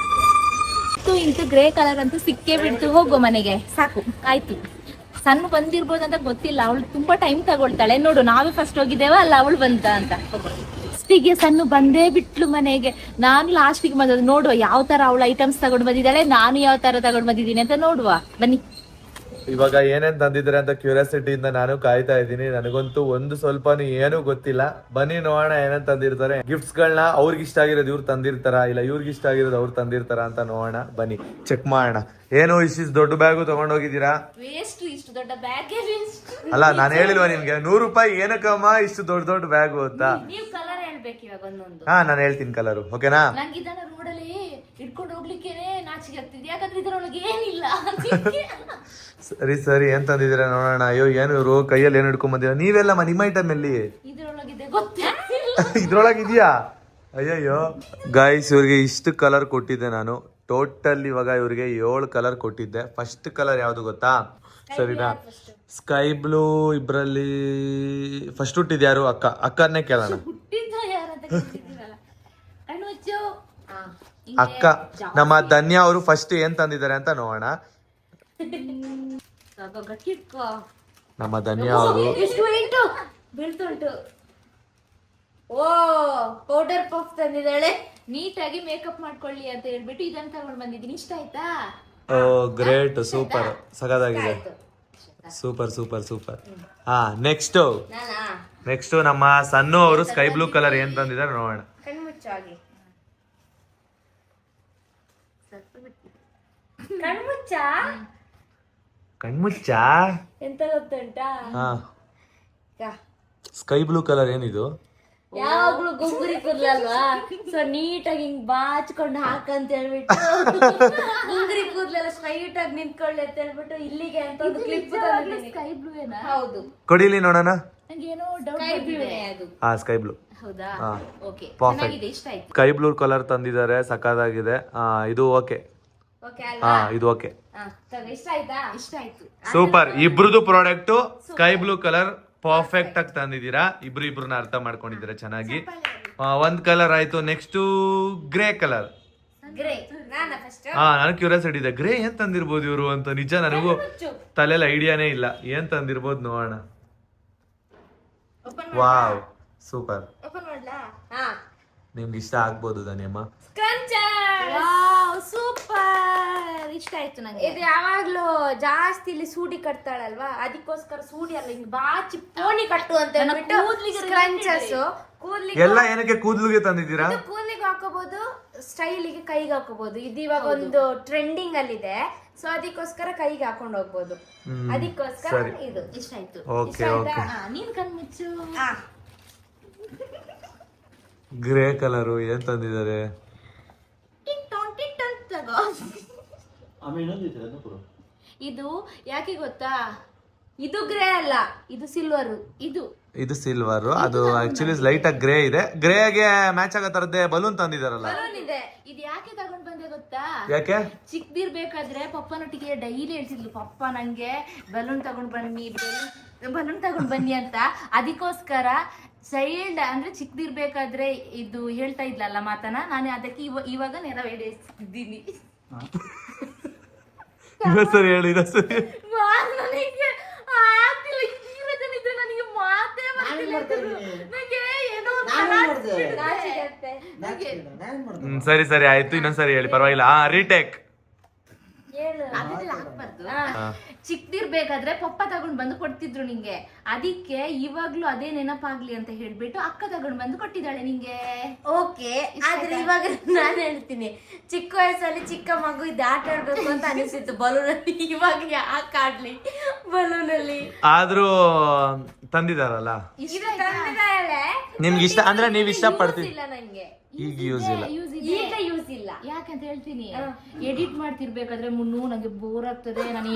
ಇಂತು ಗ್ರೇ ಕಲರ್ ಅಂತೂ ಸಿಕ್ಕೇ ಬಿಡ್ತು. ಹೋಗು ಮನೆಗೆ, ಸಾಕು ಆಯ್ತು. ಸಣ್ಣ ಬಂದಿರ್ಬೋದಂತ ಗೊತ್ತಿಲ್ಲ, ಅವಳು ತುಂಬಾ ಟೈಮ್ ತಗೊಳ್ತಾಳೆ. ನೋಡು, ನಾವೇ ಫಸ್ಟ್ ಹೋಗಿದ್ದೇವ ಅಲ್ಲ, ಅವಳು ಬಂತ ಅಂತ. ಲಾಸ್ಟಿಗೆ ಸಣ್ಣ ಬಂದೇ ಬಿಟ್ಲು ಮನೆಗೆ. ನಾನು ಲಾಸ್ಟಿಗೆ ಬಂದದ್ದು. ನೋಡುವ ಯಾವ ತರ ಅವಳು ಐಟಮ್ಸ್ ತಗೊಂಡು ಬಂದಿದ್ದಾಳೆ, ನಾನು ಯಾವ ತರ ತಗೊಂಡು ಬಂದಿದ್ದೀನಿ ಅಂತ ನೋಡುವ ಬನ್ನಿ. ಇವಾಗ ಏನೇನ್ ತಂದಿದ್ದಾರೆ ಅಂತ ಕ್ಯೂರಿಯಾಸಿಟಿ ಇಂದ ನಾನು ಕಾಯ್ತಾ ಇದ್ದೀನಿ. ನನಗಂತೂ ಒಂದು ಸ್ವಲ್ಪನೂ ಏನೂ ಗೊತ್ತಿಲ್ಲ. ಬನ್ನಿ ನೋಡೋಣ ಏನೇನ್ ತಂದಿರ್ತಾರೆ. ಗಿಫ್ಟ್ಸ್ ಗಳನ್ನ ಅವ್ರಿಗೆ ಇಷ್ಟ ಆಗಿರೋದು ಇವ್ರು ತಂದಿರ್ತಾರ, ಇಲ್ಲ ಇವ್ರಿಗೆ ಇಷ್ಟ ಆಗಿರೋದು ಅವ್ರು ತಂದಿರ್ತಾರ ಅಂತ ನೋಡೋಣ. ಬನ್ನಿ ಚೆಕ್ ಮಾಡೋಣ. ಏನು ಇಷ್ಟು ದೊಡ್ಡ ಬ್ಯಾಗು ತಗೊಂಡೋಗಿದ್ದೀರಾ? ವೇಸ್ಟ್, ಇಷ್ಟು ದೊಡ್ಡ ಬ್ಯಾಗ್ ವೇಸ್ಟ್. ಅಲ್ಲ, ನಾನು ಹೇಳಿಲ್ವಾ ನಿಮ್ಗೆ 100 ರೂಪಾಯಿ ಏನಕ್ಕಮ್ಮ ಇಷ್ಟು ದೊಡ್ಡ ದೊಡ್ಡ ಬ್ಯಾಗು ಅಂತ? ನೀವು ಕಲರ್ ಹೇಳ್ಬೇಕು ಇವಾಗ ಒಂದೊಂದು. ಹಾ, ನಾನು ಹೇಳ್ತೀನಿ ಕಲರು, ಓಕೆನಾ? ನಂಗೆ ಇದನ್ನ ರೋಡಲ್ಲಿ ಇಟ್ಕೊಂಡು ಹೋಗ್ಲಿಕ್ಕೇನೆ ನಾಚಿಕೆ ಆಗ್ತಿದೆ, ಯಾಕಂದ್ರೆ ಇದರೊಳಗೆ ಏನಿಲ್ಲ. ಸರಿ ಏನ್ ತಂದಿದ್ದೀರಾ ನೋಡೋಣ. ಅಯ್ಯೋ, ಏನು ಇವರು ಕೈಯಲ್ಲಿ ಏನು ಹಿಡ್ಕೊಂಡ್ ಬಂದಿರ? ನೀವೆಲ್ಲಮ್ಮ ನಿಮ್ಮ ಐಟಮ್ ಎಲ್ಲಿ? ಇದ್ರೊಳಗಿದೆ ಗೊತ್ತಿಲ್ಲ. ಇದ್ರೊಳಗೆ ಇದೆಯಾ? ಅಯ್ಯಯ್ಯೋ ಗೈಸ್, ಇವ್ರಿಗೆ ಇಷ್ಟು ಕಲರ್ ಕೊಟ್ಟಿದ್ದೆ ನಾನು. ಟೋಟಲ್ ಇವಾಗ ಇವ್ರಿಗೆ 7 ಕಲರ್ ಕೊಟ್ಟಿದ್ದೆ. ಫಸ್ಟ್ ಕಲರ್ ಯಾವ್ದು ಗೊತ್ತಾ? ಸರಿನಾ? Sky blue. ಇಬ್ರಲ್ಲಿ ಫಸ್ಟ್ ಹುಟ್ಟಿದ್ ಯಾರು? ಅಕ್ಕನ್ನೇ ಕೇಳೋಣ. ಅಕ್ಕ ನಮ್ಮ ಧನ್ಯ ಅವರು ಫಸ್ಟ್ ಏನ್ ತಂದಿದ್ದಾರೆ ಅಂತ ನೋಡೋಣ. ನಮ್ಮ ಧನ್ಯ ಅವರು ಬೀಳ್ತುಂಟು. ಓ, ಪೌಡರ್ ಪಫ್ ತಂದಿದ್ದಾಳೆ. ನೀಟಾಗಿ ಮೇಕಪ್ ಮಾಡ್ಕೊಳ್ಳಿ ಅಂತ ಹೇಳ್ಬಿಟ್ಟು ಇದನ್ನ ತಗೊಂಡ್ ಬಂದಿದ್ದೀನಿ. ಇಷ್ಟ ಆಯ್ತಾ? ಓ ಗ್ರೇಟ್, ಸೂಪರ್, ಸಗದಾಗಿದೆ. Super super super. ಹಾ, ನೆಕ್ಸ್ಟ್ ನಮ್ಮ ಸನ್ನು ಅವರು ಸ್ಕೈ ಬ್ಲೂ ಕಲರ್ ಏನ್ ತಂದಿದ್ದಾರೆ ನೋಡೋಣ. ಕಣ್ಮುಚ್ಚ ಎಂತ ಗೊತ್ತುಂಟಾ? ಹಾ, ಸ್ಕೈ ಬ್ಲೂ ಕಲರ್ ಏನಿದು? ಯಾವಾಗ್ಲೂ ಗುಂಗುರಿ ಕೂದ್ಲಲ್ವಾ, ಸೊ ನೀಟಾಗಿ ಹಿಂಗ್ ಬಾಚ್ಕೊಂಡು ಹಾಕಂತ ಹೇಳ್ಬಿಟ್ಟು ಗುಂಗುರಿ ಕೂದ್ಲೆಲ್ಲ ಸ್ಟ್ರೈಟ್ ಆಗಿ ನಿಂತ್ಕೊಳ್ಳಿ ಅಂತ ಹೇಳ್ಬಿಟ್ಟು ಇಲ್ಲಿಗೆ ಅಂತ ಒಂದು ಕ್ಲಿಪ್ ತಂದಿದ್ದೀನಿ. ಸ್ಕೈ ಬ್ಲೂ ಏನಾ? ಹೌದು, ಕೊಡಿಲಿ ನೋಡೋಣ. ನಂಗೇನೋ ಡೌಟ್ ಇದೆ ಅದು. ಹಾ, ಸ್ಕೈ ಬ್ಲೂ. ಹೌದಾ? Okay, perfect. ಚೆನ್ನಾಗಿದೆ, ಇಷ್ಟ ಆಯ್ತು. ಸ್ಕೈ ಬ್ಲೂ ಕಲರ್ ತಂದಿದ್ದಾರೆ, ಸಖತ್ತಾಗಿದೆ. ಇದು ಓಕೆ. ಓಕೆ ಹಾ, ಅಲ್ವಾ? ಇದು ಓಕೆ. ಇಷ್ಟ ಆಯ್ತಾ? ಇಷ್ಟ ಆಯ್ತು. ಸೂಪರ್. ಇಬ್ರದು product sky blue colour perfect ಆಗಿ ತಂದಿದ್ದೀರಾ. ಇಬ್ರನ್ನ ಅರ್ಥ ಮಾಡ್ಕೊಂಡಿದ್ದೀರಾ ಚೆನ್ನಾಗಿ. ಒಂದ್ ಕಲರ್ ಆಯ್ತು. Next grey colour. ನಾನು ಕ್ಯೂರಿಯಾಸಿಟಿ ಇದೆ, ಗ್ರೇ ಏನ್ ತಂದಿರ್ಬೋದು ಇವರು ಅಂತ. ನಿಜ ನನಗೂ ತಲೆಯಲ್ಲಿ ಐಡಿಯಾನೇ ಇಲ್ಲ ಏನ್ ತಂದಿರ್ಬೋದು. ನೋಡೋಣ. Wow, super. ನಿಮ್ಗೆ ಇಷ್ಟ ಆಗ್ಬೋದು ಧನ್ಯಮ್ಮ. ಸೂಪರ್, ಇಷ್ಟ ಆಯ್ತು ನಂಗೆ. ಇದು ಯಾವಾಗ್ಲೂ ಜಾಸ್ತಿ ಇಲ್ಲಿ ಸೂಡಿ ಕಟ್ತಾಳಲ್ವಾ, ಅದಕ್ಕೋಸ್ಕರ ಸೂಡಿ ಅಲ್ಲ, ಹಿಂಗ್ ಬಾಚಿ ಪೋಣಿ ಕಟ್ಟು ಅಂತ ಹೇಳ್ಬಿಟ್ಟು ಸ್ಕ್ರಂಚಸ್ ಕೂದ್ಲಿಗೆ. ಎಲ್ಲ ಏನಕ್ಕೆ ಕೂದ್ಲಿಗೆ ತಂದಿದ್ದೀರಾ? ಕೂದ್ಲಿಗೆ ಹಾಕೋಬಹುದು, ಸ್ಟೈಲಿಗೆ ಕೈಗೆ ಹಾಕೋಬಹುದು. ಇದು ಇವಾಗ ಒಂದು ಟ್ರೆಂಡಿಂಗ್ ಅಲ್ಲಿ ಇದೆ, ಸೊ ಅದಕ್ಕೋಸ್ಕರ ಕೈಗೆ ಹಾಕೊಂಡು ಹೋಗ್ಬೋದು. ಅದಕ್ಕೋಸ್ಕರ ಇದು ಇಷ್ಟ ಆಯ್ತು. ನೀನ್ ಕಣ್ಮುಚ್ಚು. ಗ್ರೇ ಕಲರು ಏನ್ ತಂದಿದ್ದಾರೆ? ಇದು ಯಾಕೆ ಗೊತ್ತಾ? ಇದು ಗ್ರೇ ಅಲ್ಲ, ಇದು ಸಿಲ್ವರ್. ಇದು ಸಿಲ್ವರ್. ಅದು ಆಕ್ಚುಲಿ ಲೈಟ್ ಆಗಿ ಗ್ರೇ ಇದೆ. ಗ್ರೇಗೆ ಮ್ಯಾಚ್ ಆಗೋ ತರದ್ದೇ ಬಲೂನ್ ತಂದಿದಾರಲ್ಲ. ಇದೆ. ಇದು ಯಾಕೆ ತಗೊಂಡ್ ಬಂದೆ ಗೊತ್ತಾ? ಯಾಕೆ? ಚಿಕ್ಕದಿರ್ಬೇಕಾದ್ರೆ ಪಪ್ಪನೊಟ್ಟಿಗೆ ಡೈಲಿ ಹೇಳ್ತಿದ್ಲು, ಪಪ್ಪ ನಂಗೆ ಬಲೂನ್ ತಗೊಂಡ್ ಬನ್ನಿ ಅಂತ. ಅದಕ್ಕೋಸ್ಕರ ಚೈಲ್ಡ್ ಅಂದ್ರೆ ಚಿಕ್ಕದಿರ್ಬೇಕಾದ್ರೆ ಇದು ಹೇಳ್ತಾ ಇದ್ಲಲ್ಲ ಮಾತನ, ನಾನು ಅದಕ್ಕೆ ಇವಾಗ ನೆರವೇರಿಸಿದ್ದೀನಿ. ಸರಿ ಹೇಳಿ. ನನಗೆ ಆಗ್ತಿಲ್ಲ, ನನಗೆ ಮಾತೇ ಸರಿ ಆಯ್ತು, ಇನ್ನೊಂದ್ಸರಿ ಹೇಳಿ, ಪರವಾಗಿಲ್ಲ. ರೀಟೇಕ್. ಅದನ್ನೆಲ್ಲ ಹಾಕ್ಬಾರ್ದು. ಚಿಕ್ಕದಿರ್ಬೇಕಾದ್ರೆ ಪಪ್ಪ ತಗೊಂಡ್ ಬಂದು ಕೊಡ್ತಿದ್ರು ನಿಂಗೆ, ಅದಕ್ಕೆ ಇವಾಗ್ಲೂ ಅದೇ ನೆನಪಾಗ್ಲಿ ಅಂತ ಹೇಳ್ಬಿಟ್ಟು ಅಕ್ಕ ತಗೊಂಡ್ ಬಂದು ಕೊಟ್ಟಿದ್ದಾಳೆ ನಿಂಗೆ. ಓಕೆ, ಆದ್ರೆ ಇವಾಗ ನಾನು ಹೇಳ್ತೀನಿ, ಚಿಕ್ಕ ವಯಸ್ಸಲ್ಲಿ ಚಿಕ್ಕ ಮಗು ಇದು ಆಟ ಆಡ್ಬೇಕು ಅಂತ ಅನಿಸಿತ್ತು ಬಲೂನಲ್ಲಿ. ಇವಾಗ ಯಾಕೆ ಆಡ್ಲಿ ಬಲೂನಲ್ಲಿ? ಆದ್ರೂ ತಂದಿದಾರಲ್ಲ, ಇದು ತಂದಿದ್ದಾಳೆ. ನಿಮ್ಗೆ ಇಷ್ಟ ಅಂದ್ರೆ ನೀವ್ ಇಷ್ಟ ಪಡ್ತೀವಿ. ಇಲ್ಲ ನಂಗೆ ಈಗ ಯೂಸ್ ಇಲ್ಲ. ಈಗ ಯೂಸ್ ಇಲ್ಲ. ಯಾಕಂತ ಹೇಳ್ತೀನಿ, ಎಡಿಟ್ ಮಾಡ್ತಿರ್ಬೇಕಾದ್ರೆ ಮುನ್ನು ನಂಗೆ ಬೋರ್ ಆಗ್ತದೆ, ನಾನು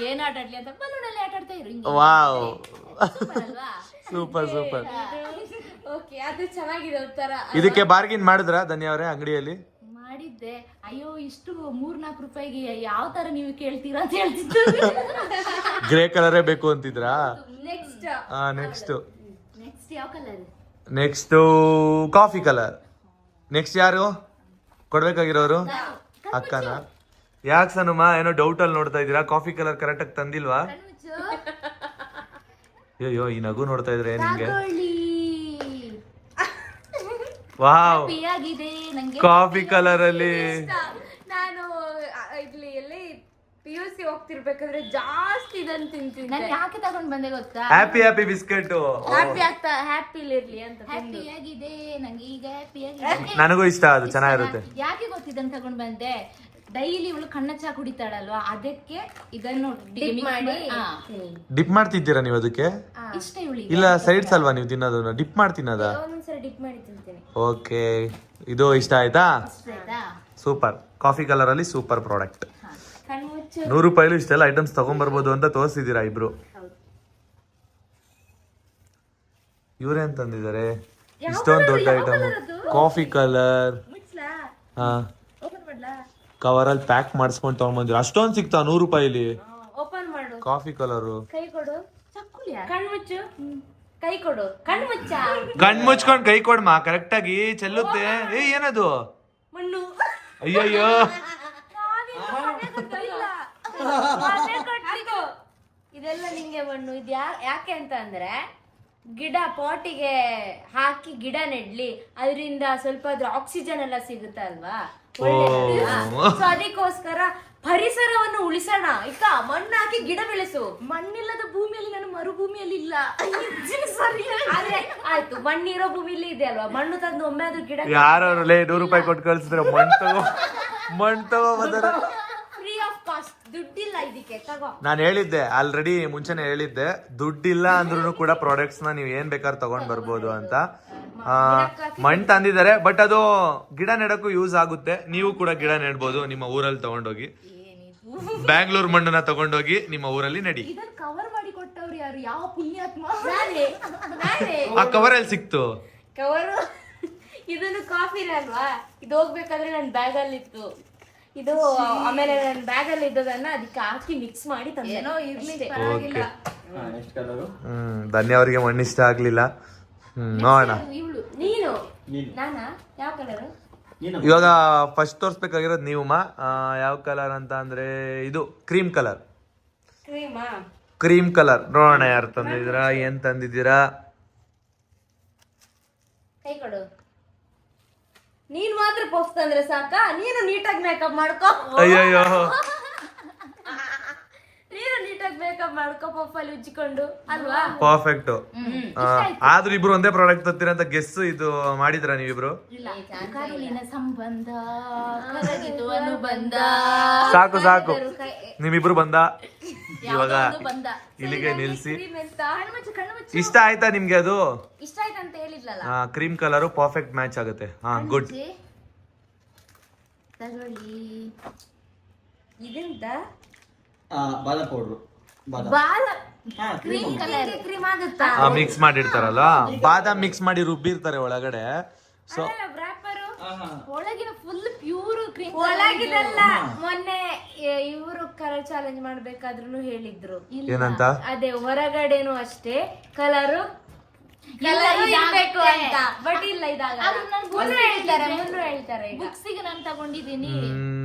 ಏನ್ ಆಟ ಆಡ್ಲಿ ಅಂತ ಬಲೂನಲ್ಲಿ ಆಟ ಆಡ್ತಾ ಇರು. Wow, super super. ಓಕೆ, ಅದು ಚೆನ್ನಾಗಿದೆ ಒಂಥರ. ಇದಕ್ಕೆ ಬಾರ್ಗಿನ್ ಮಾಡಿದ್ರ ಧನ್ಯ ಅವರೇ ಅಂಗಡಿಯಲ್ಲಿ? ಮಾಡಿದ್ದೆ. ಅಯ್ಯೋ ಇಷ್ಟು 3-4 ರೂಪಾಯಿಗೆ ಯಾವ ತರ ನೀವು ಕೇಳ್ತೀರಾ ಅಂತ ಹೇಳ್ತಿದ್ದು. ಗ್ರೇ ಕಲರೇ ಬೇಕು ಅಂತಿದ್ರಾ? ನೆಕ್ಸ್ಟ್ ನೆಕ್ಸ್ಟ್ ಯಾವ colour? Next coffee colour. Next ಯಾರು ಕೊಡ್ಬೇಕಾಗಿರೋರು? ಅಕ್ಕನ? ಯಾಕೆ ಸನುಮ ಏನೋ ಡೌಟ್ ಅಲ್ಲಿ ನೋಡ್ತಾ ಇದೀರಾ? ಕಾಫಿ ಕಲರ್ ಕರೆಕ್ಟ್ ಆಗಿ ತಂದಿಲ್ವಾ? ಅಯ್ಯೋ ಈ ನಗು ನೋಡ್ತಾ ಇದ್ರೆ ನಿಮ್ಗೆ ವಾವ್, ಕಾಫಿ ಕಲರ್ ಅಲ್ಲಿ. ನಾನು ಇಲ್ಲಿ ಎಲ್ಲಿ PUC ಹೋಗ್ತಿರ್ಬೇಕಾದ್ರೆ ಜಾಸ್ತಿ ಇದನ್ನ ತಿಂತೀನಿ. ನಾನು ಯಾಕೆ ತಗೊಂಡ್ ಬಂದೆ ಗೊತ್ತಾ? Happy happy biscuit. ಹ್ಯಾಪಿ ಇರ್ಲಿ ಅಂತ. ಹ್ಯಾಪಿ ಆಗಿದೆ ನಂಗೆ ಈಗ, ಹ್ಯಾಪಿ ಆಗಿದೆ. ನನಗೂ ಇಷ್ಟ, ಅದು ಚೆನ್ನಾಗಿರುತ್ತೆ. ಯಾಕೆ ಗೊತ್ತಿದ್ದಂತ ತಗೊಂಡ್ ಬಂದೆ? ಡೈಲಿ ಇವಳು ಕಣ್ಣ ಚಾ ಕುಡಿತಾಳಲ್ವಾ, ಅದಕ್ಕೆ ಇದನ್ನು ಡಿಪ್ ಮಾಡ್ತಿದ್ದೀರಾ ನೀವು ಅದಕ್ಕೆ? ಇಷ್ಟ ಇವಳಿಗೆ. ಇಲ್ಲ ಸೈಡ್ಸ್ ಅಲ್ವಾ ನೀವು ತಿನ್ನೋದು? ಡಿಪ್ ಮಾಡಿ ತಿನ್ನೋದ? ಒಂದೊಂದ್ಸರಿ ಡಿಪ್ ಮಾಡಿ ತಿಂತೀನಿ. ಓಕೆ, ಇದು ಇಷ್ಟ ಆಯ್ತಾ? ಸೂಪರ್. ಕಾಫಿ ಕಲರ್ ಅಲ್ಲಿ ಸೂಪರ್ ಪ್ರಾಡಕ್ಟ್. ಕಣ್ಮುಚ್ಚು. 100 ರೂಪಾಯಿಲು ಇಷ್ಟೆಲ್ಲ ಐಟಮ್ಸ್ ತಗೊಂಡ್ಬರ್ಬೋದು ಅಂತ ತೋರಿಸಿದೀರಾ ಇಬ್ರು. ಇವ್ರೇನ್ ತಂದಿದ್ದಾರೆ ಇಷ್ಟೊಂದು ದೊಡ್ಡ ಐಟಮ್? Coffee colour. ಹಾ, ಕವರ್ ಅಲ್ಲಿ ಪ್ಯಾಕ್ ಮಾಡಿಸ್ಕೊಂಡು ತಗೊಂಡ್ಬಂದಿರ. ಅಷ್ಟೊಂದು ಸಿಗ್ತಾ 100 ರೂಪಾಯಿಲಿ? ಓಪನ್ ಮಾಡು. Coffee colour. ಕೈ ಕೊಡು. ಕಣ್ಮುಚ್ಚು. ಕೈ ಕೊಡು. ಕಣ್ಮುಚ್ಚ. ಕಣ್ ಮುಚ್ಕೊಂಡ್ ಕೈ ಕೊಡ್ಮಾ, ಕರೆಕ್ಟ್ ಆಗಿ ಚೆಲ್ಲುತ್ತೆ. ಏ ಏನದು? ಮಣ್ಣು. ಅಯ್ಯಯ್ಯೋ, ಇದೆಲ್ಲ ನಿಂಗೆ ಮಣ್ಣು. ಇದು ಯಾಕೆ ಅಂತ ಅಂದ್ರೆ, ಗಿಡ ಪಾಟಿಗೆ ಹಾಕಿ ಗಿಡ ನೆಡ್ಲಿ, ಅದರಿಂದ ಸ್ವಲ್ಪ ಆಕ್ಸಿಜನ್ ಎಲ್ಲ ಸಿಗುತ್ತೆ ಅಲ್ವಾ, ಸೊ ಅದಕ್ಕೋಸ್ಕರ ಪರಿಸರವನ್ನು ಉಳಿಸೋಣ. ಈಗ ಮಣ್ಣು ಹಾಕಿ ಗಿಡ ಬೆಳೆಸು. ಮಣ್ಣಿಲ್ಲದ ಭೂಮಿಯಲ್ಲಿ ನಾನು ಮರುಭೂಮಿಯಲ್ಲಿ ಇಲ್ಲ. ಆದ್ರೆ ಆಯ್ತು, ಮಣ್ಣಿರೋ ಭೂಮಿಲಿ ಇದೆ ಅಲ್ವಾ, ಮಣ್ಣು ತಂದು ಒಮ್ಮೆ ಆದ್ರೂ ಗಿಡ. ಯಾರು 100 ರೂಪಾಯಿ ಕೊಟ್ಟು ಕಳ್ಸಿದ್ರೆ ಮಣ್ ತಗೋ ಬಂದಾರ. ಫ್ರೀ ಆಫ್ ಕಾಸ್ಟ್, ದುಡ್ಡಿಲ್ಲ ಇದಕ್ಕೆ, ತಗೋ. ನಾನು ಹೇಳಿದ್ದೆ ಆಲ್ರೆಡಿ, ಮುಂಚೆನೆ ಹೇಳಿದ್ದೆ, ದುಡ್ಡಿಲ್ಲ ಅಂದ್ರೂ ಕೂಡ ಪ್ರಾಡಕ್ಟ್ಸ್ ನ ನೀವು ಏನ್ ಬೇಕಾದ್ರೆ ತಗೊಂಡ್ ಬರ್ಬೋದು ಅಂತ. ಮಣ್ಣು ತಂದಿದ್ದಾರೆ, ಬಟ್ ಅದು ಗಿಡ ನೆಡಕ್ಕೂ ಯೂಸ್ ಆಗುತ್ತೆ. ನೀವು ಕೂಡ ಗಿಡ ನೆಡ್ಬೋದು ನಿಮ್ಮ ಊರಲ್ಲಿ ತಗೊಂಡೋಗಿ. ಬ್ಯಾಂಗ್ಳೂರ್ ಮಣ್ಣನ್ನ ತಗೊಂಡೋಗಿ ನಿಮ್ಮ ಊರಲ್ಲಿ ನೆಡಿ. ಇದನ್ನ ಕವರ್ ಮಾಡಿ ಕೊಟ್ಟವ್ರು ಯಾರು? ಯಾವ ಪುಣ್ಯಾತ್ಮ? ಆ ಕವರ್ ಎಲ್ಲಿ ಸಿಕ್ತು? ಕವರು ಇದನ್ನು ಕಾಫಿನೇ ಅಲ್ವಾ, ಇದು ಹೋಗ್ಬೇಕಾದ್ರೆ ನನ್ನ ಬ್ಯಾಗ್ ಅಲ್ಲಿ ಇತ್ತು. ಇದು ಆಮೇಲೆ ನನ್ನ ಬ್ಯಾಗ್ ಅಲ್ಲಿ ಇದ್ದದನ್ನ ಅದಕ್ಕೆ ಹಾಕಿ ಮಿಕ್ಸ್ ಮಾಡಿ ತಂದೆ. ಏನೋ ಇರ್ಲಿ, ಓಕೆ. ಧನ್ಯ ಅವರಿಗೆ ಮಣ್ಣು ಇಷ್ಟ ಆಗ್ಲಿಲ್ಲ. ನೋಡೋಣ. ಇವಳು ನೀನು ನಾನಾ? ಯಾವ ಕಲರ್? ಇವಾಗ ಫಸ್ಟ್ ತೋರ್ಸ್ಬೇಕಾಗಿರೋದು ನೀವು ಮಾ. ಯಾವ ಕಲರ್ ಅಂತ ಅಂದ್ರೆ ಇದು ಕ್ರೀಮ್ ಕಲರ್. ಕ್ರೀಮಾ? Cream colour. ನೋಡೋಣ ಯಾರು ತಂದಿದ್ದೀರಾ, ಏನ್ ತಂದಿದ್ದೀರಾ. ಕೈ ಕೊಡು. ನೀನ್ ಮಾತ್ರ ಪೋಸ್ಟ್ ತಂದ್ರೆ ಸಾಕ? ನೀನು ನೀಟಾಗಿ ಮೇಕಪ್ ಮಾಡ್ಕೋ. ಅಯ್ಯಯ್ಯೋ, ನೀನು ನೀಟಾಗಿ ಮೇಕಪ್ ಮಾಡ್ಕೋ, ಪಪ್ಪಲ್ಲಿ ಉಜ್ಜಿಕೊಂಡು ಅಲ್ವಾ? ಪರ್ಫೆಕ್ಟ್. ಆದ್ರೂ ಇಬ್ರು ಒಂದೇ ಪ್ರಾಡಕ್ಟ್ ತತ್ತೀರ ಅಂತ ಗೆಸ್ ಇದು ಮಾಡಿದ್ರ ನೀವಿಬ್ರು? ಕರುಳಿನ ಸಂಬಂಧ ಕರಗಿತು ಅನುಬಂಧ. ಸಾಕು ಸಾಕು, ನಿಮ್ಮಿಬ್ರು ಬಂದ. ಇವಾಗ ಬಂದ ಇಲ್ಲಿಗೆ ನಿಲ್ಸಿ. ಕಣ್ಮುಚ್ಚು. ಇಷ್ಟ ಆಯ್ತಾ ನಿಮ್ಗೆ ಅದು? ಇಷ್ಟ ಆಯ್ತು ಅಂತ ಹೇಳಿದ್ಲಲ್ಲ. ಕ್ರೀಮ್ ಕಲರ್ ಪರ್ಫೆಕ್ಟ್ ಮ್ಯಾಚ್ ಆಗುತ್ತೆ. ಹಾ, ಗುಡ್. ತಗೊಳ್ಳಿ. ಇದೆಂತ? ಬಾದಾಮ್ ಪೌಡ್ರು. Cream colour. ಕ್ರೀಮ್ ಆಗುತ್ತಾ? ಮಿಕ್ಸ್ ಮಾಡಿರ್ತಾರಲ್ಲ, ಬಾದಾಮ್ ಮಿಕ್ಸ್ ಮಾಡಿ ರುಬ್ಬಿರ್ತಾರೆ ಒಳಗಡೆ. ಸೊ ಒಳಗಿನ ಫುಲ್ ಪ್ಯೂರ್ ಕ್ರೀಮ್. ಒಳಗಿದಲ್ಲ, ಮೊನ್ನೆ ಇವರು ಕಲರ್ ಚಾಲೆಂಜ್ ಮಾಡ್ಬೇಕಾದ್ರೂ ಹೇಳಿದ್ರು. ಏನಂತ? ಅದೇ ಹೊರಗಡೆನು ಅಷ್ಟೇ ಕಲರು ಇರ್ಬೇಕು ಅಂತ. ಬಟ್ ಇಲ್ಲ, ಇದಾಗ ಹೇಳ್ತಾರೆ ಬುಕ್ಸಿಗೆ ನಾನು ತಗೊಂಡಿದ್ದೀನಿ.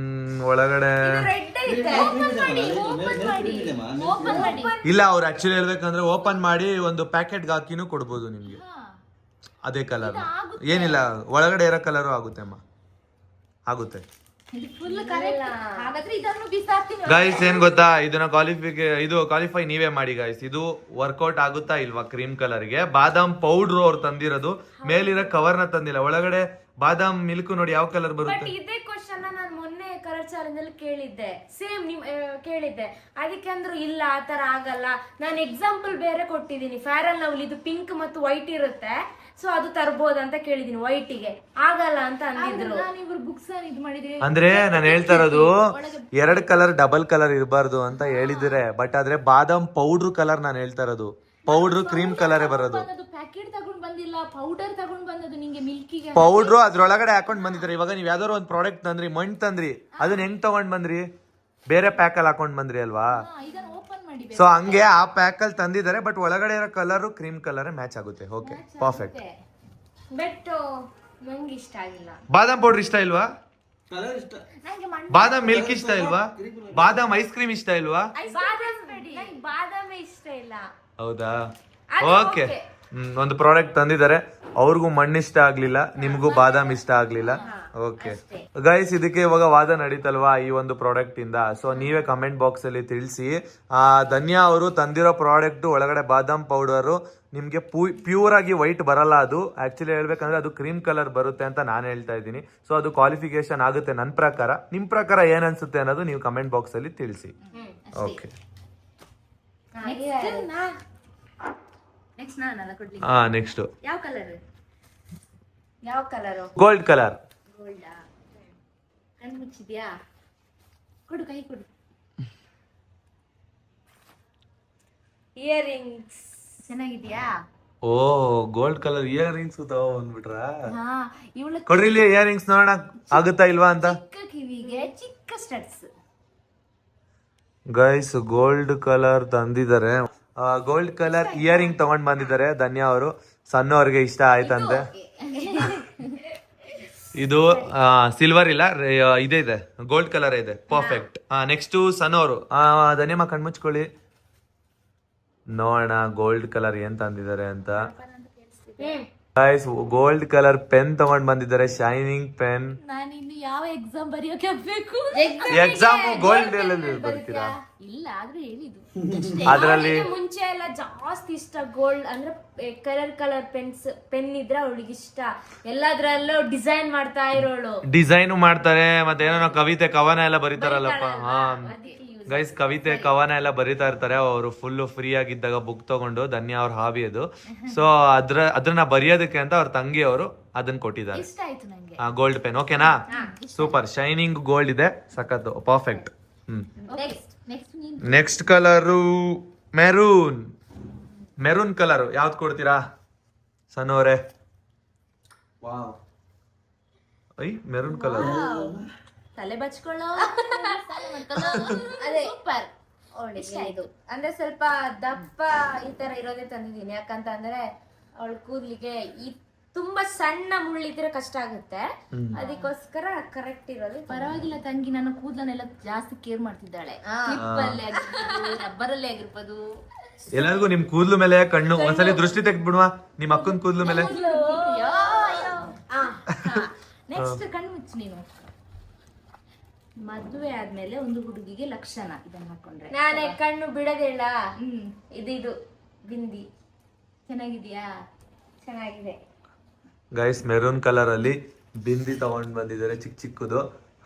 ಒಳಗಡೆ ರೆಡ್ ಐತೆ. ಓಪನ್ ಮಾಡಿ. ಇಲ್ಲ, ಅವ್ರು ಆಕ್ಚುಲಿ ಹೇಳ್ಬೇಕಂದ್ರೆ ಓಪನ್ ಮಾಡಿ ಒಂದು ಪ್ಯಾಕೆಟ್ ಹಾಕಿನೂ ಕೊಡ್ಬೋದು ನಿಮ್ಗೆ ಅದೇ ಕಲರ್. ಏನಿಲ್ಲ, ಒಳಗಡೆ ಇರೋ ಕಲರು ಆಗುತ್ತೆ ಅಮ್ಮ, ಆಗುತ್ತೆ. Full correct. ಹಾಗಾದ್ರೆ ಇದನ್ನು ಬಿಸಾಕ್ತೀನಿ. ಗೈಸ್ ಏನ್ ಗೊತ್ತಾ, ಇದನ್ನ ಕ್ವಾಲಿಫೈ ನೀವೇ ಮಾಡಿ ಗೈಸ್. ಇದು ವರ್ಕೌಟ್ ಆಗುತ್ತಾ ಇಲ್ವಾ ಕ್ರೀಮ್ ಕಲರ್ ಗೆ? ಬಾದಾಮ್ ಪೌಡ್ರು ಅವ್ರು ತಂದಿರೋದು, ಮೇಲಿರೋ ಕವರ್ ನ ತಂದಿಲ್ಲ. ಒಳಗಡೆ ಬಾದಾಮ್ ಮಿಲ್ಕ್ ನೋಡಿ ಯಾವ ಕಲರ್ ಬಟ್ ಬರುತ್ತೆ. ಇದೇ ಕ್ವಶನ್ ನಾನು ಮೊನ್ನೆ ಕಲರ್ ಚಾಲೆಂಜ್ ಅಲ್ಲಿ ಕೇಳಿದ್ದೆ, ಸೇಮ್ ನಿಮ್ ಕೇಳಿದ್ದೆ. ಅದಕ್ಕೆ ಅಂದ್ರು ಇಲ್ಲ ಆ ತರ ಆಗಲ್ಲ. ನಾನು ಎಕ್ಸಾಂಪಲ್ ಬೇರೆ ಕೊಟ್ಟಿದ್ದೀನಿ. ಫೇರ್ ಅಂಡ್ ಲವ್ಲಿ ಇದು ಪಿಂಕ್ ಮತ್ತು ವೈಟ್ ಇರುತ್ತೆ, ಸೊ ಅದು ತರ್ಬೋದು ಅಂತ ಕೇಳಿದೀನಿ. ವೈಟಿಗೆ ಆಗಲ್ಲ ಅಂತ ಅಂದಿದ್ರು. ನಾನು ಇವ್ರ ಬುಕ್ಸ್ ಇದು ಮಾಡಿದ್ರೆ ಅಂದ್ರೆ ನಾನು ಹೇಳ್ತಾ ಇರೋದು 2 ಕಲರ್ ಡಬಲ್ ಕಲರ್ ಇರಬಾರ್ದು ಅಂತ ಹೇಳಿದ್ರೆ, ಬಟ್ ಆದ್ರೆ ಬಾದಾಮ್ ಪೌಡ್ರು ಕಲರ್ ನಾನು ಹೇಳ್ತಾ ಇರೋದು. ಪೌಡ್ರು ಕ್ರೀಮ್ ಕಲರೇ ಬರೋದು. ಪ್ಯಾಕೆಟ್ ತಗೊಂಡ್ ಬಂದಿಲ್ಲ, ಪೌಡರ್ ತಗೊಂಡ್ ಬಂದದ್ದು ನಿಂಗೆ ಮಿಲ್ಕಿಗೆ. ಪೌಡ್ರು ಅದ್ರೊಳಗಡೆ ಹಾಕೊಂಡ್ ಬಂದಿದ್ದಾರೆ. ಇವಾಗ ನೀವ್ ಯಾವ್ದಾದ್ರು ಒಂದು ಪ್ರಾಡಕ್ಟ್ ತಂದ್ರಿ, ಮಣ್ಣು ತಂದ್ರಿ, ಅದನ್ನ ಹೆಂಗ್ ತಗೊಂಡ್ ಬಂದ್ರಿ? ಬೇರೆ ಪ್ಯಾಕ್ ಅಲ್ಲಿ ಹಾಕೊಂಡ್ ಬಂದ್ರಿ ಅಲ್ವಾ? ಇದನ್ನ ಓಪನ್ ಮಾಡಿ. ಸೊ ಹಂಗೆ ಆ ಪ್ಯಾಕ್ ಅಲ್ಲಿ ತಂದಿದ್ದಾರೆ, ಬಟ್ ಒಳಗಡೆ ಇರೋ ಕಲರ್ ಕ್ರೀಮ್ ಕಲರ್ ಮ್ಯಾಚ್ ಆಗುತ್ತೆ. Okay, perfect. ಬಟ್ ನಂಗೆ ಇಷ್ಟ ಆಗಿಲ್ಲ. ಬಾದಾಮ್ ಪೌಡರ್ ಇಷ್ಟ ಇಲ್ವಾ? ಕಲರ್ ಇಷ್ಟ. ಬಾದಾಮ್ ಮಿಲ್ಕ್ ಇಷ್ಟ ಇಲ್ವಾ? ಬಾದಾಮ್ ಐಸ್ ಕ್ರೀಮ್ ಇಷ್ಟ ಇಲ್ವಾ? ನಂಗೆ ಬಾದಾಮಿ ಇಷ್ಟ ಇಲ್ಲ. ಹೌದಾ? ಅದು ಓಕೆ. okay. ಒಂದು ಪ್ರಾಡಕ್ಟ್ ತಂದಿದ್ದಾರೆ, ಅವ್ರಿಗೂ ಮಣ್ಣು ಇಷ್ಟ ಆಗ್ಲಿಲ್ಲ, ನಿಮ್ಗೂ ಬಾದಾಮ್ ಇಷ್ಟ ಆಗ್ಲಿಲ್ಲ. ಓಕೆ ಗೈಸ್, ಇದಕ್ಕೆ ಇವಾಗ ವಾದ ನಡೀತಲ್ವಾ ಈ ಒಂದು ಪ್ರಾಡಕ್ಟ್ ಇಂದ. ಸೊ ನೀವೇ ಕಮೆಂಟ್ ಬಾಕ್ಸ್ ಅಲ್ಲಿ ತಿಳಿಸಿ. ಧನ್ಯಾ ಅವರು ತಂದಿರೋ ಪ್ರಾಡಕ್ಟ್ ಒಳಗಡೆ ಬಾದಾಮ್ ಪೌಡರ್ ನಿಮ್ಗೆ ಪ್ಯೂರ್ ಆಗಿ ವೈಟ್ ಬರಲ್ಲ. ಅದು ಆಕ್ಚುಲಿ ಹೇಳ್ಬೇಕಂದ್ರೆ ಅದು ಕ್ರೀಮ್ ಕಲರ್ ಬರುತ್ತೆ ಅಂತ ನಾನು ಹೇಳ್ತಾ ಇದ್ದೀನಿ. ಸೊ ಅದು ಕ್ವಾಲಿಫಿಕೇಶನ್ ಆಗುತ್ತೆ ನನ್ನ ಪ್ರಕಾರ. ನಿಮ್ ಪ್ರಕಾರ ಏನ್ ಅನ್ಸುತ್ತೆ ಅನ್ನೋದು ನೀವು ಕಮೆಂಟ್ ಬಾಕ್ಸ್ ಅಲ್ಲಿ ತಿಳಿಸಿ. ಓಕೆ, ನೆಕ್ಸ್ಟ್ ನಾನಲ್ಲ ಕೊಡ್ಲಿ. ನೆಕ್ಸ್ಟ್ ಯಾವ ಕಲರ್? ಯಾವ ಕಲರು? Gold colour. ಗೋಲ್ಡಾ? ಕಣ್ಣು ಮುಚ್ಚಿದ್ಯಾ? ಕೊಡು, ಕೈ ಕೊಡು. ಇಯರಿಂಗ್ಸ್ ಚೆನ್ನಾಗಿದ್ಯಾ? ಓ, ಗೋಲ್ಡ್ ಕಲರ್ ಇಯರ್ ರಿಂಗ್ಸ್ ಬಂದ್ಬಿಟ್ರ? ಹಾ, ಇವಳ ಕೊಡ್ರಿ ಇಲ್ಲಿ ಇಯರ್ ರಿಂಗ್ಸ್ ನೋಡೋಣ ಆಗುತ್ತಾ ಇಲ್ವಾ ಅಂತ. ಚಿಕ್ಕ ಕಿವಿಗೆ ಚಿಕ್ಕ ಸ್ಟಡ್ಸ್. ಗೈಸ್ ಗೋಲ್ಡ್ ಕಲರ್ ತಂದಿದ್ದಾರೆ. ಗೋಲ್ಡ್ ಕಲರ್ ಇಯರಿಂಗ್ ತಗೊಂಡ್ ಬಂದಿದ್ದಾರೆ ಧನ್ಯಾ ಅವರು. ಸಣ್ಣವ್ರಿಗೆ ಇಷ್ಟ ಆಯ್ತಂತೆ. ಇದು ಸಿಲ್ವರ್ ಇಲ್ಲ, ಇದೇ ಇದೆ, ಗೋಲ್ಡ್ ಕಲರ್ ಇದೆ. ಪರ್ಫೆಕ್ಟ್. ನೆಕ್ಸ್ಟ್ ಸಣ್ಣವರು. ಧನ್ಯಮ್ಮ ಕಣ್ಮುಚ್ಕೊಳ್ಳಿ, ನೋಡೋಣ ಗೋಲ್ಡ್ ಕಲರ್ ಏನ್ ತಂದಿದ್ದಾರೆ ಅಂತ. ಗೈಸ್ ಗೋಲ್ಡ್ ಕಲರ್ ಪೆನ್ ತಗೊಂಡ್ ಬಂದಿದ್ದಾರೆ, ಶೈನಿಂಗ್ ಪೆನ್. ನಾನು ಇನ್ನು ಯಾವ ಎಕ್ಸಾಮ್ ಬರೆಯೋಕೆ ಆಗ್ಬೇಕು? ಎಕ್ಸಾಮ್ ಗೋಲ್ಡ್ ಬರ್ತೀರಾ? ಇಲ್ಲ, ಆದ್ರೂ ಹೇಳಿದ್ದು ಅದ್ರಲ್ಲಿ ಮುಂಚೆ ಎಲ್ಲ ಜಾಸ್ತಿ ಇಷ್ಟ ಗೋಲ್ಡ್ ಅಂದ್ರೆ ಕಲರ್ ಪೆನ್ ಇದ್ರೆ ಅವಳಿಗೆ ಇಷ್ಟ. ಎಲ್ಲದ್ರಲ್ಲೂ ಡಿಸೈನ್ ಮಾಡ್ತಾ ಇರೋಳು. ಡಿಸೈನ್ ಮಾಡ್ತಾರೆ, ಮತ್ತೆ ಏನೋ ಕವಿತೆ ಕವನ ಎಲ್ಲ ಬರೀತಾರಲ್ಲಪ್ಪ. ಹಾ ಗೈಸ್, ಕವಿತೆ ಕವನ ಎಲ್ಲ ಬರೀತಾ ಇರ್ತಾರೆ ಅವರು. ಫುಲ್ ಫ್ರೀ ಆಗಿದ್ದಾಗ ಬುಕ್ ತಗೊಂಡು. ಧನ್ಯಾ ಅವ್ರ ಹಾಬಿ ಅದು. ಸೊ ಅದನ್ನ ಬರೆಯೋದಕ್ಕೆ ಅಂತ ಅವ್ರ ತಂಗಿ ಅವರು ಅದನ್ನ ಕೊಟ್ಟಿದ್ದಾರೆ. ಇಷ್ಟ ಆಯ್ತು ನಂಗೆ. Gold pen. ಓಕೆನಾ? ಸೂಪರ್. ಶೈನಿಂಗ್ ಗೋಲ್ಡ್ ಇದೆ, ಸಖತ್ತು, ಪರ್ಫೆಕ್ಟ್. ನೆಕ್ಸ್ಟ್ ನೀನು. Next colour maroon. Maroon colour ಯಾವ್ದು ಕೊಡ್ತೀರಾ ಸಣ್ಣವರೇ? Wow, I maroon colour. ತಲೆ ಬಚ್ಕೊಳ್ಳೋ. ಅದೇ ಸೂಪರ್. ಅವಳಿಗೆ ಇದು ಅಂದ್ರೆ ಸ್ವಲ್ಪ ದಪ್ಪ ಈ ತರ ಇರೋದೇ ತಂದಿದ್ದೀನಿ. ಯಾಕಂತ ಅಂದ್ರೆ ಅವಳ ಕೂದ್ಲಿಗೆ ಈ ತುಂಬಾ ಸಣ್ಣ ಮುಳ್ಳಿದ್ರೆ ಕಷ್ಟ ಆಗುತ್ತೆ, ಅದಕ್ಕೋಸ್ಕರ ಕರೆಕ್ಟ್ ಇರೋದು. ಪರವಾಗಿಲ್ಲ ತಂಗಿ, ನನ್ನ ಕೂದಲನ್ನೆಲ್ಲ ಜಾಸ್ತಿ ಕೇರ್ ಮಾಡ್ತಿದ್ದಾಳೆ. ಕ್ಲಿಪ್ ಅಲ್ಲೇ ಆಗಿರ್ಬೋದು, ರಬ್ಬರ್ ಅಲ್ಲೇ ಆಗಿರ್ಬೋದು. ಎಲ್ಲರಿಗೂ ನಿಮ್ ಕೂದ್ಲು ಮೇಲೆ ಕಣ್ಣು ಒಂದ್ಸಲಿ ದೃಷ್ಟಿ ತೆಗ್ದ್ಬಿಡುವ, ನಿಮ್ ಅಕ್ಕನ ಕೂದ್ಲು ಮೇಲೆ. ನೆಕ್ಸ್ಟ್ ಕಣ್ಣು ಮುಚ್ಚು ನೀನು. ಮದುವೆ ಆದ್ಮೇಲೆ ಒಂದು ಹುಡುಗಿಗೆ ಲಕ್ಷಣ ಇದನ್ನ ಹಾಕೊಂಡ್ರೆ. ನಾನೇ ಕಣ್ಣು ಬಿಡೋದಿಲ್ಲ. ಇದು ಬಿಂದಿ ಚೆನ್ನಾಗಿದ್ಯಾ? ಚೆನ್ನಾಗಿದೆ. ಗೈಸ್ ಮೆರೂನ್ ಕಲರ್ ಅಲ್ಲಿ ಬಿಂದಿ ತಗೊಂಡ್ ಬಂದಿದ್ದಾರೆ, ಚಿಕ್ಕ ಚಿಕ್ಕದು.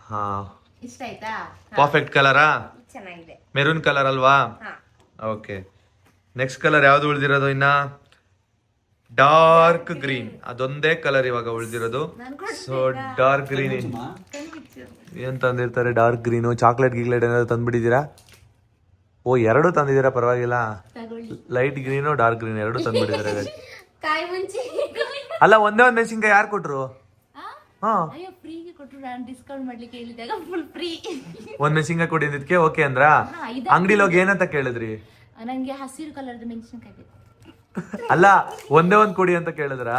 ಹಾ, ಇಷ್ಟ ಆಯ್ತಾ? ಪರ್ಫೆಕ್ಟ್ ಕಲರಾ? ಚೆನ್ನಾಗಿದೆ. ಮೆರೂನ್ ಕಲರ್ ಅಲ್ವಾ? ಓಕೆ. ನೆಕ್ಸ್ಟ್ ಕಲರ್ ಯಾವ್ದು ಉಳಿದಿರೋದು? ಇನ್ನ ಡಾರ್ಕ್ ಗ್ರೀನ್. ಅದೊಂದೇ ಕಲರ್ ಇವಾಗ ಉಳಿದಿರೋದು. ಸೊ ಡಾರ್ಕ್ ಗ್ರೀನ್ ಏನ್ ತಂದಿರ್ತಾರೆ? ಡಾರ್ಕ್ ಗ್ರೀನು, ಚಾಕ್ಲೇಟ್ ಗಿಕ್ಲೇಟ್ ಏನಾದ್ರು ತಂದ್ಬಿಟ್ಟಿದ್ದೀರಾ? ಓ, ಎರಡು ತಂದಿದ್ದೀರಾ, ಪರವಾಗಿಲ್ಲ. ಲೈಟ್ ಗ್ರೀನು ಡಾರ್ಕ್ ಗ್ರೀನ್ ಎರಡು ತಂದ್ಬಿಟ್ಟಿದ್ದಾರೆ. ಕಾಯಿ ಮುಂಚೆ ಅಲ್ಲ, ಒಂದೇ ಒಂದ್ ಮೆಣಸಿನ್ಕಾಯಿ ಯಾರು ಕೊಟ್ರು? ಹಾ, ಅಯ್ಯೋ, ಫ್ರೀಗೆ ಕೊಟ್ರು. ನಾನು ಡಿಸ್ಕೌಂಟ್ ಮಾಡ್ಲಿಕ್ಕೆ ಹೇಳಿದಾಗ ಫುಲ್ ಫ್ರೀ. ಒಂದ್ ಮೆಣಸಿನ್ಕಾಯಿ ಕೊಟ್ಟಿದ್ದಕ್ಕೆ ಓಕೆ ಅಂದ್ರ? ಅಂಗಡಿಲಿ ಹೋಗಿ ಏನಂತ ಕೇಳಿದ್ರಿ? ನಂಗೆ ಹಸಿರು ಕಲರ್ದು ಮೆಣಸಿನಕಾಯಿ ಬೇಕು. ಅಲ್ಲ, ಒಂದೇ ಒಂದ್ ಕೊಡಿ ಅಂತ ಕೇಳಿದ್ರ?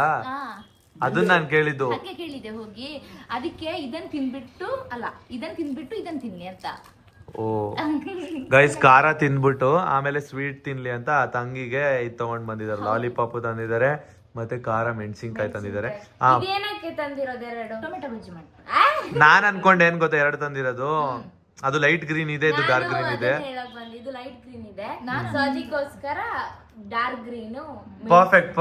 ಅದನ್ನ ನಾನು ಕೇಳಿದ್ದು. ಹಾಗೆ ಕೇಳಿದೆ ಹೋಗಿ. ಅದಕ್ಕೆ ಇದನ್ನ ತಿನ್ಬಿಟ್ಟು ಇದನ್ನ ತಿನ್ನಿ ಅಂತ. ಓ ಗೈಸ್, ಖಾರ ತಿನ್ಬಿಟ್ಟು ಆಮೇಲೆ ಸ್ವೀಟ್ ತಿನ್ಲಿ ಅಂತ ತಂಗಿಗೆ ಇದು ತಗೊಂಡ್ ಬಂದಿದ್ದಾರೆ. ಲಾಲಿಪಾಪ್ ತಂದಿದ್ದಾರೆ, ಮತ್ತೆ ಖಾರ ಮೆಣಸಿನ್ಕಾಯಿ ತಂದಿದ್ದಾರೆ. ಇದೇನಕ್ಕೆ ತಂದಿರೋದೆರಡು? ಟೊಮೆಟೊ ಬಜ್ಜಿ ಮಾಡಿ. ನಾನ್ ಅನ್ಕೊಂಡೆ ಏನ್ ಗೊತ್ತಾ, 2 ತಂದಿರೋದು. ಅದು ಲೈಟ್ ಗ್ರೀನ್ ಇದೆ, ಇದು ಡಾರ್ಕ್ ಗ್ರೀನ್ ಇದೆ. ಹೇಳಕ್ ಬಂದು ಇದು ಲೈಟ್ ಗ್ರೀನ್ ಇದೆ, ಸೊ ಅದಕ್ಕೋಸ್ಕರ ಡಾರ್ಕ್ ಗ್ರೀನ್. Perfect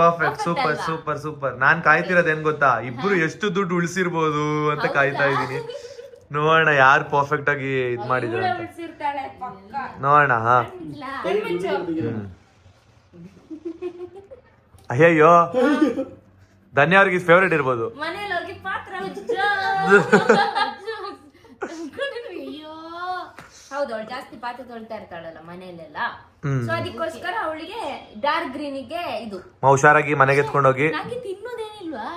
super. ನಾನ್ ಕಾಯ್ತಿರೋದ್ ಏನ್ ಗೊತ್ತಾ, ಇಬ್ರು ಎಷ್ಟು ದುಡ್ಡು ಉಳಿಸಿರ್ಬೋದು ಅಂತ ಕಾಯ್ತಾ ಇದೀನಿ. ನೋಡೋಣ ಯಾರು ಪರ್ಫೆಕ್ಟ್ ಆಗಿ ಇದ್ ಮಾಡಿದ್ರು ಅಂತ. ಉಳ್ಸಿರ್ತಾಳೆ ಪಕ್ಕ. ನೋಡೋಣ. ಅಯ್ಯಯ್ಯೋ, ಧನ್ಯ ಅವ್ರಿಗೆ ಫೇವ್ರೇಟ್ ಇರ್ಬೋದು. ಮನೇಲಿ ಹೋಗಿ ಪಾತ್ರ ಅಯ್ಯೋ ಹೌದು, ಅವಳು ಜಾಸ್ತಿ ಪಾತ್ರೆ ತೊಳ್ತಾ ಇರ್ತಾಳಲ್ಲ ಮನೆಯಲ್ಲೆಲ್ಲ, ಸೊ ಅದಕ್ಕೋಸ್ಕರ ಅವಳಿಗೆ ಡಾರ್ಕ್ ಗ್ರೀನಿಗೆ ಇದು. ಹುಷಾರಾಗಿ ಮನೆಗೆ ಎತ್ಕೊಂಡೋಗಿ. ನಂಗೆ ತಿನ್ನೋದೇನಿಲ್ವಾ?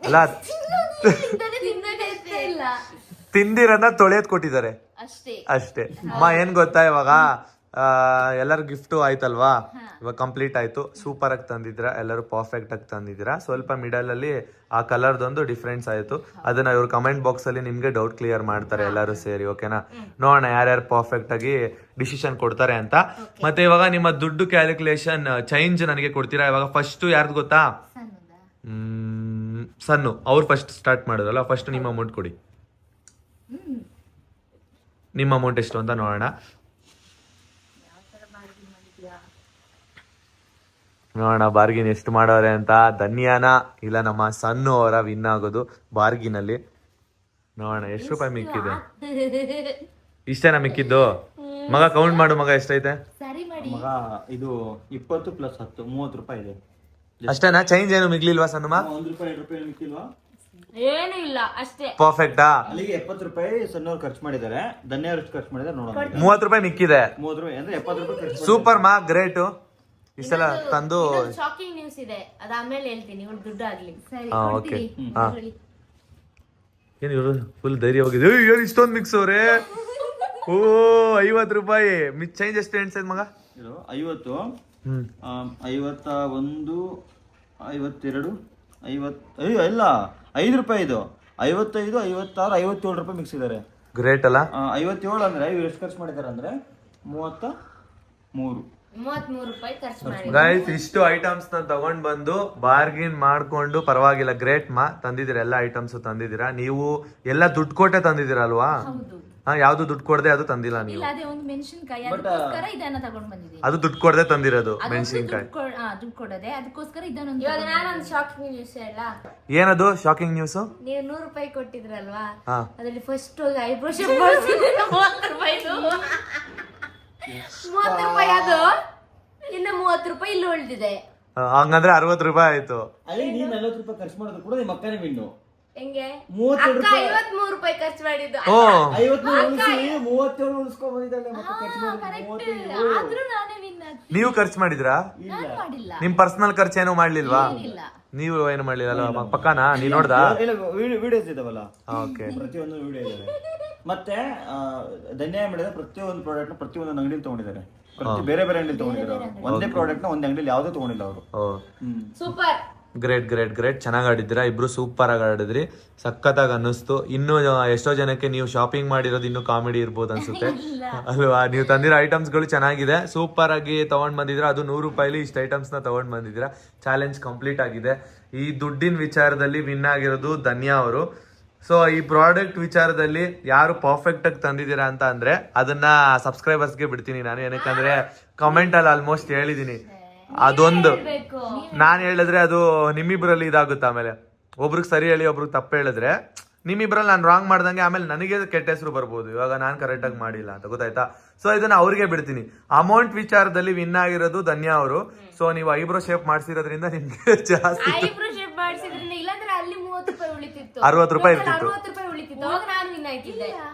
ಅಲ್ಲ, ತಿನ್ನೋದೇ ಇಲ್ಲ. ತಿಂದಿರನ್ನ ತೊಳೆಯದ್ ಕೊಟ್ಟಿದ್ದಾರೆ ಅಷ್ಟೇ. ಅಮ್ಮ ಏನ್ ಗೊತ್ತಾ, ಇವಾಗ ಎಲ್ಲರೂ ಗಿಫ್ಟ್ ಆಯ್ತಲ್ವಾ, ಇವಾಗ ಕಂಪ್ಲೀಟ್ ಆಯ್ತು. ಸೂಪರ್ ಆಗಿ ತಂದಿದ್ರ, ಎಲ್ಲರೂ ಪರ್ಫೆಕ್ಟ್ ಆಗಿ ತಂದಿದ್ದೀರಾ. ಸ್ವಲ್ಪ ಮಿಡಲ್ ಅಲ್ಲಿ ಆ ಕಲರ್ದೊಂದು ಡಿಫ್ರೆನ್ಸ್ ಆಯ್ತು. ಅದನ್ನ ಇವ್ರು ಕಮೆಂಟ್ ಬಾಕ್ಸ್ ಅಲ್ಲಿ ನಿಮ್ಗೆ ಡೌಟ್ ಕ್ಲಿಯರ್ ಮಾಡ್ತಾರೆ ಎಲ್ಲರೂ ಸೇರಿ. ಓಕೆನಾ? ನೋಡೋಣ ಯಾರ್ಯಾರು ಪರ್ಫೆಕ್ಟ್ ಆಗಿ ಡಿಸಿಷನ್ ಕೊಡ್ತಾರೆ ಅಂತ. ಮತ್ತೆ ಇವಾಗ ನಿಮ್ಮ ದುಡ್ಡು ಕ್ಯಾಲ್ಕುಲೇಷನ್ ಚೇಂಜ್ ನನಗೆ ಕೊಡ್ತೀರಾ. ಇವಾಗ ಫಸ್ಟ್ ಯಾರ್ದು ಗೊತ್ತಾ? ಸನ್ನು ಅವ್ರು ಫಸ್ಟ್ ಸ್ಟಾರ್ಟ್ ಮಾಡಿದ್ರಲ್ಲ, ಫಸ್ಟ್ ನಿಮ್ಮ ಅಮೌಂಟ್ ಕೊಡಿ. ನಿಮ್ಮ ಅಮೌಂಟ್ ಎಷ್ಟು ಅಂತ ನೋಡೋಣ. ಬಾರ್ಗಿನ್ ಎಷ್ಟು ಮಾಡೋರೆ ಅಂತ. ಧನ್ಯಾನ ಇಲ್ಲ ನಮ್ಮ ಸನ್ನು ಅವರ ವಿನ್ ಆಗೋದು ಬಾರ್ಗಿನಲ್ಲಿ. ನೋಡೋಣ ಎಷ್ಟು ರೂಪಾಯಿ ಮಿಕ್ಕಿದೆ. ಇಷ್ಟೇನಾ ಮಿಕ್ಕಿದ್ದು? ಮಗ ಕೌಂಟ್ ಮಾಡು ಮಗ, ಎಷ್ಟೈತೆ? ಸರಿ ಮಾಡಿ. ಮಗ ಇದು 20 + 10 30 ರೂಪಾಯಿ ಇದೆ. ಅಷ್ಟೇನಾ? ಚೇಂಜ್ ಏನು ಮಿಗ್ಲಿಲ್ವಾ ಸಣ್ಣಮ್ಮ? 1 ರೂಪಾಯಿ 2 ರೂಪಾಯಿ ಮಿಕ್ಕಿಲ್ವಾ? ಏನು ಇಲ್ಲ, ಅಷ್ಟೇ. ಪರ್ಫೆಕ್ಟಾ? ಅಲ್ಲಿಗೆ 70 ರೂಪಾಯಿ ಸಣ್ಣವ್ರು ಖರ್ಚು ಮಾಡಿದ್ದಾರೆ. ಧನ್ಯವ್ರು ಎಷ್ಟು ಖರ್ಚು ಮಾಡಿದ್ದಾರೆ ನೋಡೋಣ. 30 ರೂಪಾಯಿ ಮಿಕ್ಕಿದೆ. 30 ರೂಪಾಯಿ ಅಂದ್ರೆ 70 ರೂಪಾಯಿ ಖರ್ಚು. ಸೂಪರ್ ಮಾ, ಗ್ರೇಟ್. ಇಷ್ಟೆಲ್ಲ ತಂದು ಶಾಕಿಂಗ್ ನ್ಯೂಸ್ ಇದೆ, ಅದಾದ್ಮೇಲೆ ಹೇಳ್ತೀನಿ. ಇವಳು ದುಡ್ಡು ಆಗ್ಲಿ. ಸರಿ, ಓಕೆ. ಕೊಡ್ತೀವಿ. ಏನ್ ಇವರು ಫುಲ್ ಧೈರ್ಯ ಹೋಗಿದೆ. ಏನ್ ಇಷ್ಟೊಂದು ಮಿಕ್ಸ್ ಅವ್ರೆ? ಓ 50 ರೂಪಾಯಿ ಚೇಂಜ್ ಎಷ್ಟು ಎಣ್ಸೈತ್ ಮಗ? ಇದು 50 51 52 50 ಇಲ್ಲ 5 ರೂಪಾಯಿ ಇದು. 55 56 57 ರೂಪಾಯಿ ಮಿಕ್ಸ್ ಇದಾರೆ. ಗ್ರೇಟ್ ಅಲ್ಲ? 57 ಅಂದ್ರೆ ಇವ್ರು ಎಷ್ಟು ಖರ್ಚು ಮಾಡಿದಾರೆ ಅಂದ್ರೆ 33 ರೂಪಾಯಿ ಖರ್ಚು ಮಾಡಿ. ಗೈಸ್, ಇಷ್ಟು ಐಟಮ್ಸ್ ನ ತಗೊಂಡ್ ಬಂದು ಬಾರ್ಗಿನ್ ಮಾಡ್ಕೊಂಡು ಪರವಾಗಿಲ್ಲ, ಗ್ರೇಟ್ ಮಾ, ತಂದಿದ್ದೀರಾ ಎಲ್ಲ ಐಟಮ್ಸ್ ತಂದಿದ್ದೀರಾ. ನೀವು ಎಲ್ಲ ದುಡ್ಡು ಕೊಟ್ಟೆ ತಂದಿದ್ದೀರಾ ಅಲ್ವಾ? ಯಾವ್ದು ದುಡ್ಡು ಕೊಡದೆ ಅದು ತಂದಿಲ್ಲ ನೀವು. ಇಲ್ಲ, ಅದೇ ಒಂದು ಮೆಣಸಿನ್ಕಾಯಿ, ಅದಕ್ಕೋಸ್ಕರ ಇದನ್ನ ತಗೊಂಡ್ ಬಂದಿದ್ದೀನಿ. ಅದು ದುಡ್ಡು ಕೊಡದೆ ತಂದಿರೋದು ಮೆಣಸಿನ್ಕಾಯಿ. ದುಡ್ಡು ಕೊಡದೆ, ಅದಕ್ಕೋಸ್ಕರ ಇದನ್ನೊಂದು. ಇವಾಗ ನಾನೊಂದು ಶಾಕಿಂಗ್ ನ್ಯೂಸ್ ಹೇಳ. ಏನದು ಶಾಕಿಂಗ್ ನ್ಯೂಸ್? ನೀವು 100 ರೂಪಾಯಿ ಕೊಟ್ಟಿದ್ರಲ್ವಾ, ಹಾ. ಅದ್ರಲ್ಲಿ ಫಸ್ಟ್ ಹೋಗಿ ಐಬ್ರೋ ಶೇಪ್ ಮಾಡಿಸಿದ್ರೆ 30 ರೂಪಾಯಿದು. 30 ರೂಪಾಯಿ ಅದು, ಇನ್ನು 30 ರೂಪಾಯಿ ಇಲ್ಲಿ ಉಳಿದಿದೆ. ಹಂಗಂದ್ರೆ 60 ರೂಪಾಯಿ ಆಯ್ತು. ಅಲ್ಲಿ ನೀನ್ 40 ರೂಪಾಯಿ ಖರ್ಚು ಮಾಡೋದು ಕೂಡ ನಿಮ್ಮ ಅಕ್ಕನೇ ವಿನ್ನು. ಹೆಂಗೆ? 32 ಅಕ್ಕ 53 ರೂಪಾಯಿ ಖರ್ಚು ಮಾಡಿದ್ದು. ಓ 53 ಉಳಿಸಿ 37 ಉಳಿಸ್ಕೊಂಡ್ ಬಂದಿದ್ದಾಳೆ. ಮತ್ತೆ ಖರ್ಚು ಮಾಡಿದ್ದು 37. ಆದ್ರೂ ನಾನೇ ವಿನ್ ಆಗ್ತೀನಿ. ನೀವು ಖರ್ಚು ಮಾಡಿದ್ರಾ? ನಾನ್ ಮಾಡಿಲ್ಲ. ನಿಮ್ ಪರ್ಸನಲ್ ಖರ್ಚು ಏನು ಮಾಡ್ಲಿಲ್ವಾ? ಇಲ್ಲ. ನೀವು ಏನು ಮಾಡ್ಲಿಲ್ಲ ಅಲ್ವಾ? ಪಕ್ಕನಾ? ನೀ ನೋಡ್ದಾ? ಇಲ್ಲ ವಿಡಿಯೋಸ್ ಇದಾವಲ್ಲ, ಓಕೆ. ಪ್ರತಿಯೊಂದು ವಿಡಿಯೋ ಇದಾವೆ. ಮತ್ತೆ ಧನ್ಯ ಮಾಡಿದ ಪ್ರತಿಯೊಂದು ಪ್ರಾಡಕ್ಟ್ ನ ಪ್ರತಿಯೊಂದು ಅಂಗಡಿಲಿ ತಗೊಂಡಿದ್ದಾರೆ. ಬೇರೆ ಬೇರೆ ಅಂಗಡಿ ತಗೊಂಡಿದ್ದಾರೆ. ಒಂದೇ ಪ್ರಾಡಕ್ಟ್ ನ ಒಂದೇ ಅಂಗಡಿಲಿ ಯಾವ್ದು ತಗೊಂಡಿಲ್ಲ ಅವರು. ಸೂಪರ್. ಗ್ರೇಟ್ ಚೆನ್ನಾಗಿ ಆಡಿದ್ದೀರಾ ಇಬ್ರು. ಸೂಪರ್ ಆಗಿ ಆಡಿದ್ರಿ, ಸಖತ್ತಾಗಿ ಅನ್ನಿಸ್ತು. ಇನ್ನು ಎಷ್ಟೋ ಜನಕ್ಕೆ ನೀವು ಶಾಪಿಂಗ್ ಮಾಡಿರೋದು ಇನ್ನೂ ಕಾಮಿಡಿ ಇರ್ಬೋದು ಅನ್ಸುತ್ತೆ ಅಲ್ವಾ? ನೀವು ತಂದಿರೋ ಐಟಮ್ಸ್ ಗಳು ಚೆನ್ನಾಗಿದೆ, ಸೂಪರ್ ಆಗಿ ತಗೊಂಡ್ ಬಂದಿದ್ರ. ಅದು 100 ರೂಪಾಯಿಲಿ ಇಷ್ಟು ಐಟಮ್ಸ್ ನ ತಗೊಂಡ್ ಬಂದಿದ್ದೀರಾ. ಚಾಲೆಂಜ್ ಕಂಪ್ಲೀಟ್ ಆಗಿದೆ. ಈ ದುಡ್ಡಿನ ವಿಚಾರದಲ್ಲಿ ವಿನ್ ಆಗಿರೋದು ಧನ್ಯಾ ಅವರು. ಸೊ ಈ ಪ್ರಾಡಕ್ಟ್ ವಿಚಾರದಲ್ಲಿ ಯಾರು ಪರ್ಫೆಕ್ಟ್ ಆಗಿ ತಂದಿದ್ದೀರಾ ಅಂತ ಅಂದ್ರೆ ಅದನ್ನ ಸಬ್ಸ್ಕ್ರೈಬರ್ಸ್ಗೆ ಬಿಡ್ತೀನಿ ನಾನು. ಏನಕ್ಕಂದ್ರೆ ಕಮೆಂಟ್ ಅಲ್ಲಿ ಆಲ್ಮೋಸ್ಟ್ ಹೇಳಿದೀನಿ. ಅದೊಂದು ನಾನ್ ಹೇಳಿದ್ರೆ ಅದು ನಿಮ್ಮಿಬ್ರಲ್ಲಿ ಇದಾಗುತ್ತೆ. ಆಮೇಲೆ ಒಬ್ರಿಗೆ ಸರಿ ಹೇಳಿ ಒಬ್ರಿಗೆ ತಪ್ಪು ಹೇಳಿದ್ರೆ ನಿಮ್ಮಿಬ್ರಲ್ಲಿ ನಾನು ರಾಂಗ್ ಮಾಡ್ದಂಗೆ ಆಮೇಲೆ ನನಗೆ ಕೆಟ್ಟ ಹೆಸರು ಬರ್ಬೋದು. ಇವಾಗ ನಾನು ಕರೆಕ್ಟ್ ಆಗಿ ಮಾಡಿಲ್ಲ ಅಂತ, ಗೊತ್ತಾಯ್ತಾ? ಸೊ ಇದನ್ನ ಅವ್ರಿಗೆ ಬಿಡ್ತೀನಿ. ಅಮೌಂಟ್ ವಿಚಾರದಲ್ಲಿ ವಿನ್ ಆಗಿರೋದು ಧನ್ಯಾ ಅವರು. ಸೊ ನೀವು ಐಬ್ರೋ ಶೇಪ್ ಮಾಡಿಸಿರೋದ್ರಿಂದ ನಿಮ್ಗೆ ಜಾಸ್ತಿ ಐಬ್ರೋ ಶೇಪ್ ಮಾಡಿಸಿದ್ರಿಂದ, ಇಲ್ಲಾಂದ್ರೆ ಅಲ್ಲಿ 30 ರೂಪಾಯಿ ಉಳಿತಿತ್ತು, 60 ರೂಪಾಯಿ ಇರ್ತಿತ್ತು. 60 ರೂಪಾಯಿ ಉಳಿತಿತ್ತು. ಅವಾಗ ನಾನು ವಿನ್ ಆಯ್ತಿದ್ದೆ.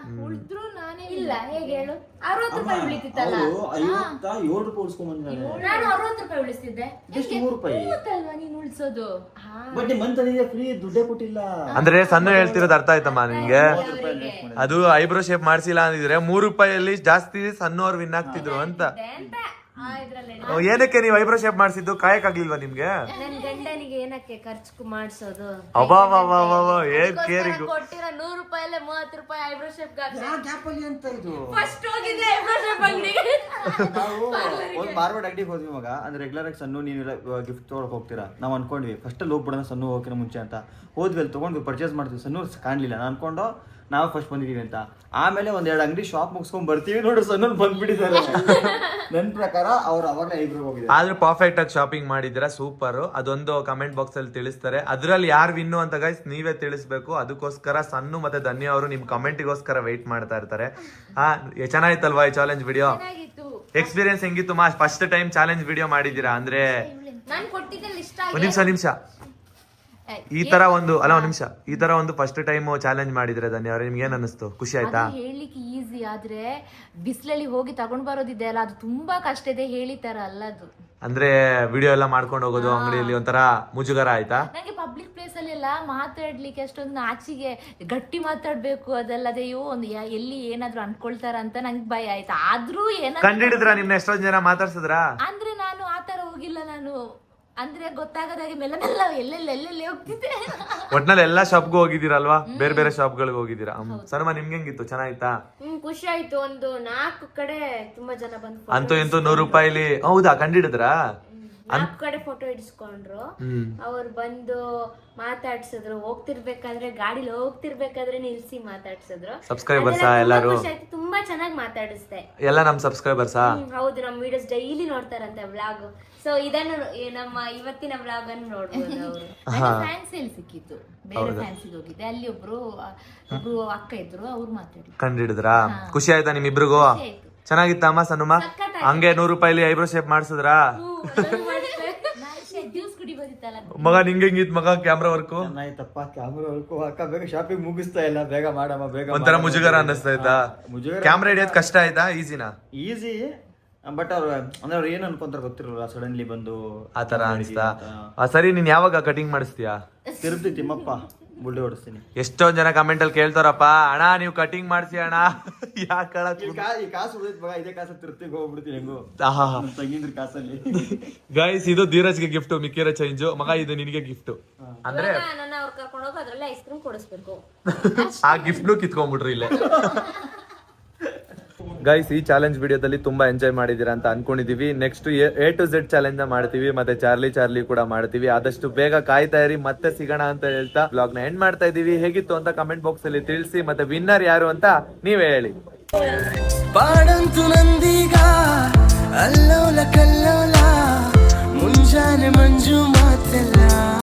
ಉಳಿದ್ರು ನಾನೇ ಇಲ್ಲ, ಹೇಗೆ ಹೇಳು? 60 ರೂಪಾಯಿ ಉಳಿತಿತ್ತಲ್ಲ. ಅವರು 57 ರೂಪಾಯಿ ಉಳಿಸ್ಕೊಂಡ್ ಬಂದಿದ್ದಾರೆ. ನಾನು 60 ರೂಪಾಯಿ ಉಳಿಸ್ತಿದ್ದೆ. ಜಸ್ಟ್ 3 ರೂಪಾಯಿ. ಅಲ್ವಾ ನೀನ್ ಉಳ್ಸೋದು? ಬಟ್ ನಿಮ್ ಮಂತ್ ಫ್ರೀ ದುಡ್ಡೇ ಕೊಟ್ಟಿಲ್ಲ. ಅಂದ್ರೆ ಸಣ್ಣ ಹೇಳ್ತಿರೋದು ಅರ್ಥ ಆಯ್ತಮ್ಮ ನಿಮ್ಗೆ? ಅದು ಐಬ್ರೋ ಶೇಪ್ ಮಾಡಿಸಿಲ್ಲ ಅಂದಿದ್ರೆ 3 ರೂಪಾಯಿಯಲ್ಲಿ ಜಾಸ್ತಿ ಸಣ್ಣ ಅವ್ರು ವಿನ್ ಆಗ್ತಿದ್ರು ಅಂತ. ಇದ್ರಲ್ಲಿ ಏನಕ್ಕೆ ನೀವು ಐಬ್ರೋ ಶೇಪ್ ಮಾಡಿಸಿದ್ದು ಕಾಯಕ್ಕಾಗ್ಲಿಲ್ವಾ ನಿಮ್ಗೆ? ನನ್ ಗಂಡನಿಗೆ ಏನಕ್ಕೆ ಖರ್ಚು ಮಾಡ್ಸೋದು ಏನ್ ಕೇರಿಂಗು. ಕೊಟ್ಟಿರೋ 100 ರೂಪಾಯಲ್ಲೇ 30 ರೂಪಾಯಿ ಐಬ್ರೋ ಶೇಪ್ ಅಂತ ಇದು ಫಸ್ಟ್ ಹೋಗಿದ್ದೆ ಐಬ್ರೋ ಶೇಪ್ ಅಂಗಡಿಗೆ. ನಾವು ಒಂದು ಬಾರ್ಬರ್ ಅಂಗಡಿಗೆ ಹೋದ್ವಿ ಮಗ. ಅಂದ್ರೆ ರೆಗ್ಯುಲರ್ ಆಗಿ ಸಣ್ಣ ನೀವೆಲ್ಲ ಗಿಫ್ಟ್ ತೊಗೊಳಕ್ ಹೋಗ್ತೀರಾ. ನಾವು ಅನ್ಕೊಂಡ್ವಿ ಫಸ್ಟ್ ಅಲ್ಲಿ ಹೋಗ್ಬಿಡೋಣ ಸಣ್ಣ ಹೋಗೋಕಿನ ಮುಂಚೆ ಅಂತ. ಹೋದ್ವಿ, ಅಲ್ಲಿ ತಗೊಂಡ್ವಿ, ಪರ್ಚೇಸ್ ಮಾಡ್ತೀವಿ. ಸಣ್ಣ ಕಾಣ್ಲಿಲ್ಲ. ನಾನು ಅನ್ಕೊಂಡು ನಾವು ಫಸ್ಟ್ ಬಂದಿದೀವಿ ಅಂತ. ಆಮೇಲೆ ಒಂದೆರಡು ಅಂಗಡಿ ಶಾಪ್ ಮುಗಿಸ್ಕೊಂಡ್ ಬರ್ತೀವಿ, ನೋಡ್ರಿ ಸಣ್ಣ ಬಂದ್ಬಿಟ್ಟಿದ್ದಾರೆ. ನನ್ನ ಪ್ರಕಾರ ಅವ್ರು ಅವಾಗಲೇ ಐಬ್ರೋ ಹೋಗಿದ್ದಾರೆ. ಆದ್ರೂ ಪರ್ಫೆಕ್ಟ್ ಆಗಿ ಶಾಪಿಂಗ್ ಮಾಡಿದಿರಾ, ಸೂಪರ್. ಅದೊಂದು ಕಮೆಂಟ್ ಬಾಕ್ಸ್ ಅಲ್ಲಿ ತಿಳಿಸ್ತಾರೆ. ಅದ್ರಲ್ಲಿ ಯಾರು ವಿನ್ನು ಅಂತ ಗೈಸ್ ನೀವೇ ತಿಳಿಸ್ಬೇಕು. ಅದಕ್ಕೋಸ್ಕರ ಸಣ್ಣ ಮತ್ತೆ ಧನ್ಯ ಅವರು ನಿಮ್ ಕಮೆಂಟಿಗೋಸ್ಕರ ವೆಯ್ಟ್ ಮಾಡ್ತಾ ಇರ್ತಾರೆ. ಚೆನ್ನಾಗಿತ್ತಲ್ವಾ ಈ ಚಾಲೆಂಜ್ ವಿಡಿಯೋ? ಎಕ್ಸ್ಪೀರಿಯನ್ಸ್ ಹೆಂಗಿತ್ತು ಮಾ? ಫಸ್ಟ್ ಟೈಮ್ ಚಾಲೆಂಜ್ ವಿಡಿಯೋ ಮಾಡಿದೀರಾ ಅಂದ್ರೆ? ನಾನು ಕೊಟ್ಟಿದ್ದಲ್ಲಿ ಇಷ್ಟ ಒಂದ್ ನಿಮಿಷ ಈ ತರ ಒಂದು ಫಸ್ಟ್ ಟೈಮ್ ಚಾಲೆಂಜ್ ಮಾಡಿದ್ರೆ ಧನ್ಯ ಅವ್ರೆ, ನಿಮ್ಗೆ ಏನ್ ಅನಿಸ್ತು? ಖುಷಿ ಆಯ್ತಾ? ಹೇಳಿಕ್ಕೆ ಈಸಿ, ಆದ್ರೆ ಬಿಸಿಲಲ್ಲಿ ಹೋಗಿ ತಗೊಂಡ್ ಬರೋದಿದೆ ಅಲ್ಲ, ಅದು ತುಂಬಾ ಕಷ್ಟ ಇದೆ. ಹೇಳಿತರ ಅಲ್ಲ ಅದು. ಅಂದ್ರೆ ವಿಡಿಯೋ ಎಲ್ಲ ಮಾಡ್ಕೊಂಡು ಹೋಗೋದು ಅಂಗಡಿಯಲ್ಲಿ ಒಂಥರ ಮುಜುಗರ ಆಯ್ತಾ? ನಂಗೆ ಪಬ್ಲಿಕ್ ಪ್ಲೇಸ್ ಅಲ್ಲಿ ಎಲ್ಲ ಮಾತಾಡ್ಲಿಕ್ಕೆ ಅಷ್ಟೊಂದು ನಾಚಿಗೆ, ಗಟ್ಟಿ ಮಾತಾಡ್ಬೇಕು ಅದಲ್ಲದೆ ಎಲ್ಲಿ ಏನಾದ್ರು ಅನ್ಕೊಳ್ತಾರ ಅಂತ ನಂಗೆ ಭಯ ಆಯ್ತಾ. ಆದ್ರೂ ಕಂಡಿಡಿದ್ರ ನಿಮ್ನ ಎಷ್ಟೊಂದ್ ಜನ ಮಾತಾಡ್ಸಿದ್ರ? ಅಂದ್ರೆ ನಾನು ಆತರ ಹೋಗಿಲ್ಲ. ನಾನು ಅಂದ್ರೆ ಗೊತ್ತಾಗದಾಗೆ ಮೆಲ್ಲ ಎಲ್ಲೆಲ್ಲಿ ಹೋಗ್ತಿದ್ದೆ. ಒಟ್ನಲ್ಲಿ ಎಲ್ಲಾ ಶಾಪ್ಗೂ ಹೋಗಿದ್ದೀರಲ್ವಾ? ಬೇರೆ ಬೇರೆ ಶಾಪ್ಗಳಿಗೆ ಹೋಗಿದ್ದೀರಾ? ಸನ್ಮಾ ನಿಮ್ಗೆ ಹೆಂಗಿತ್ತು? ಚೆನ್ನಾಗಿತ್ತಾ? ಖುಷಿ ಆಯ್ತು. ಒಂದು 4 ಕಡೆ ತುಂಬಾ ಜನ ಬಂದು ಅಂತೂ ಇಂತೂ 100 ರೂಪಾಯಿಲಿ. ಹೌದಾ, ಕಂಡಿಡಿದ್ರಾ? 4 ಕಡೆ ಫೋಟೋ ಇಡಿಸ್ಕೊಂಡ್ರು. ಅವ್ರು ಬಂದು ಮಾತಾಡ್ಸಿದ್ರು. ಗಾಡಿಲಿ ಹೋಗ್ತಿರ್ಬೇಕಾದ್ರೆ ನಿಲ್ಸಿ ಮಾತಾಡ್ಸಿದ್ರು. ಸಬ್ಸ್ಕ್ರೈಬರ್ಸ್ ಎಲ್ಲಾರು? ತುಂಬಾ ಚೆನ್ನಾಗಿ ಮಾತಾಡಿಸ್ದೆ. ಎಲ್ಲ ನಮ್ ಸಬ್ಸ್ಕ್ರೈಬರ್ಸಾ? ಹೌದು, ನಮ್ ವಿಡಿಯೋಸ್ ಡೈಲಿ ನೋಡ್ತಾರಂತೆ, ವ್ಲಾಗ್. ಸೊ ಇದನ್ನು ನಮ್ಮ ಇವತ್ತಿನ ವ್ಲಾಗ್ ಅನ್ನು ನೋಡ್ಬೋದು ಅವರು. ಫ್ಯಾನ್ಸಿ ಅಲ್ಲಿ ಸಿಕ್ಕಿತ್ತು, ಬೇರೆ ಫ್ಯಾನ್ಸಿಗೆ ಹೋಗಿದ್ದೆ. ಅಲ್ಲಿ ಒಬ್ರು ಅಕ್ಕ ಇದ್ರು, ಅವ್ರು ಮಾತಾಡಿ ಕಂಡಿಡಿದ್ರಾ? ಖುಷಿ ಆಯ್ತಾ ನಿಮ್ಮಿಬ್ರಿಗೂ? ಚೆನ್ನಾಗಿತ್ತ ಅಮ್ಮ ಸಣ್ಣಮ್ಮ? ಹಂಗೆ 100 ರೂಪಾಯಿಲಿ ಐಬ್ರೋ ಶೇಪ್ ಮಾಡಿಸಿದ್ರಾ? ಜ್ಯೂಸ್ ಕುಡಿಬೋದಿತ್ತಲ್ಲ ಮಗ ನಿಂಗೆ ಹೆಂಗಿತ್ ಮಗ ಕ್ಯಾಮ್ರಾ ವರ್ಕು? ಚೆನ್ನಾಯ್ತಪ್ಪ ಕ್ಯಾಮ್ರಾ ವರ್ಕು. ಅಕ್ಕ ಬೇಗ ಶಾಪಿಂಗ್ ಮುಗಿಸ್ತಾ ಇಲ್ಲ, ಬೇಗ ಮಾಡಮ್ಮ ಬೇಗ. ಒಂಥರ ಮುಜುಗರ ಅನ್ನಿಸ್ತಾ ಇತ್ತಾ? ಕ್ಯಾಮ್ರಾ ಹಿಡಿಯೋದ್ ಕಷ್ಟ ಆಯ್ತಾ ಈಸಿನಾ? ಈಸಿ, ಬಟ್ ಅವ್ರು ಅಂದ್ರೆ ಅವ್ರು ಏನ್ ಅನ್ಕೊಂತಾರ ಗೊತ್ತಿರಲ್ಲ, ಸಡನ್ಲಿ ಬಂದು ಆತರ ಅನ್ಸ್ತಾ? ಸರಿ, ನೀನ್ ಯಾವಾಗ ಕಟಿಂಗ್ ಮಾಡಿಸ್ತೀಯಾ? ತಿರುಪತಿ ತಿಮ್ಮಪ್ಪ ಬುಲ್ಡೆ ಹೊಡಿಸ್ತೀನಿ. ಎಷ್ಟೊಂದ್ ಜನ ಕಮೆಂಟ್ ಅಲ್ಲಿ ಕೇಳ್ತಾರಪ್ಪ, ಅಣ್ಣ ನೀವು ಕಟಿಂಗ್ ಮಾಡ್ಸಿ ಅಣ್ಣ. ಯಾಕಳ ಈ ಕಾಸು ಉಳಿದ್ ಮಗ, ಇದೇ ಕಾಸು ತಿರುಪ್ತಿಗೆ ಹೋಗ್ಬಿಡ್ತೀನಿ ಹೆಂಗು ತಂಗಿದ್ರ ಕಾಸಲ್ಲಿ. ಗೈಸ್, ಇದು ಧೀರಜ್ಗೆ ಗಿಫ್ಟ್, ಮಿಕ್ಕಿರೋ ಚೇಂಜ್. ಮಗ ಇದು ನಿನಗೆ ಗಿಫ್ಟ್. ಅಂದ್ರೆ ನನ್ನ ಅವ್ರು ಕರ್ಕೊಂಡು ಹೋಗಿ ಅದ್ರಲ್ಲಿ ಐಸ್ ಕ್ರೀಮ್ ಕೊಡಿಸ್ಬೇಕು. ಆ ಗಿಫ್ಟ್ನು ಕಿತ್ಕೊಂಡ್ಬಿಟ್ರು ಇಲ್ಲೇ. ಗೈಸ್, ಈ ಚಾಲೆಂಜ್ ವಿಡಿಯೋದಲ್ಲಿ ತುಂಬಾ ಎಂಜಾಯ್ ಮಾಡಿದೀರಾ ಅಂತ ಅನ್ಕೊಂಡಿದೀವಿ. Next A to Z challenge ನ ಮಾಡ್ತೀವಿ, ಮತ್ತೆ ಚಾರ್ಲಿ ಕೂಡ ಮಾಡ್ತೀವಿ. ಆದಷ್ಟು ಬೇಗ ಕಾಯ್ತಾ ಇರಿ, ಮತ್ತೆ ಸಿಗೋಣ ಅಂತ ಹೇಳ್ತಾ ಬ್ಲಾಗ್ ನ ಎಂಡ್ ಮಾಡ್ತಾ ಇದೀವಿ. ಹೇಗಿತ್ತು ಅಂತ ಕಮೆಂಟ್ ಬಾಕ್ಸ್ ಅಲ್ಲಿ ತಿಳಿಸಿ, ಮತ್ತೆ ವಿನ್ನರ್ ಯಾರು ಅಂತ ನೀವೇ ಹೇಳಿ. ಪಾಡಂತು ನಂದ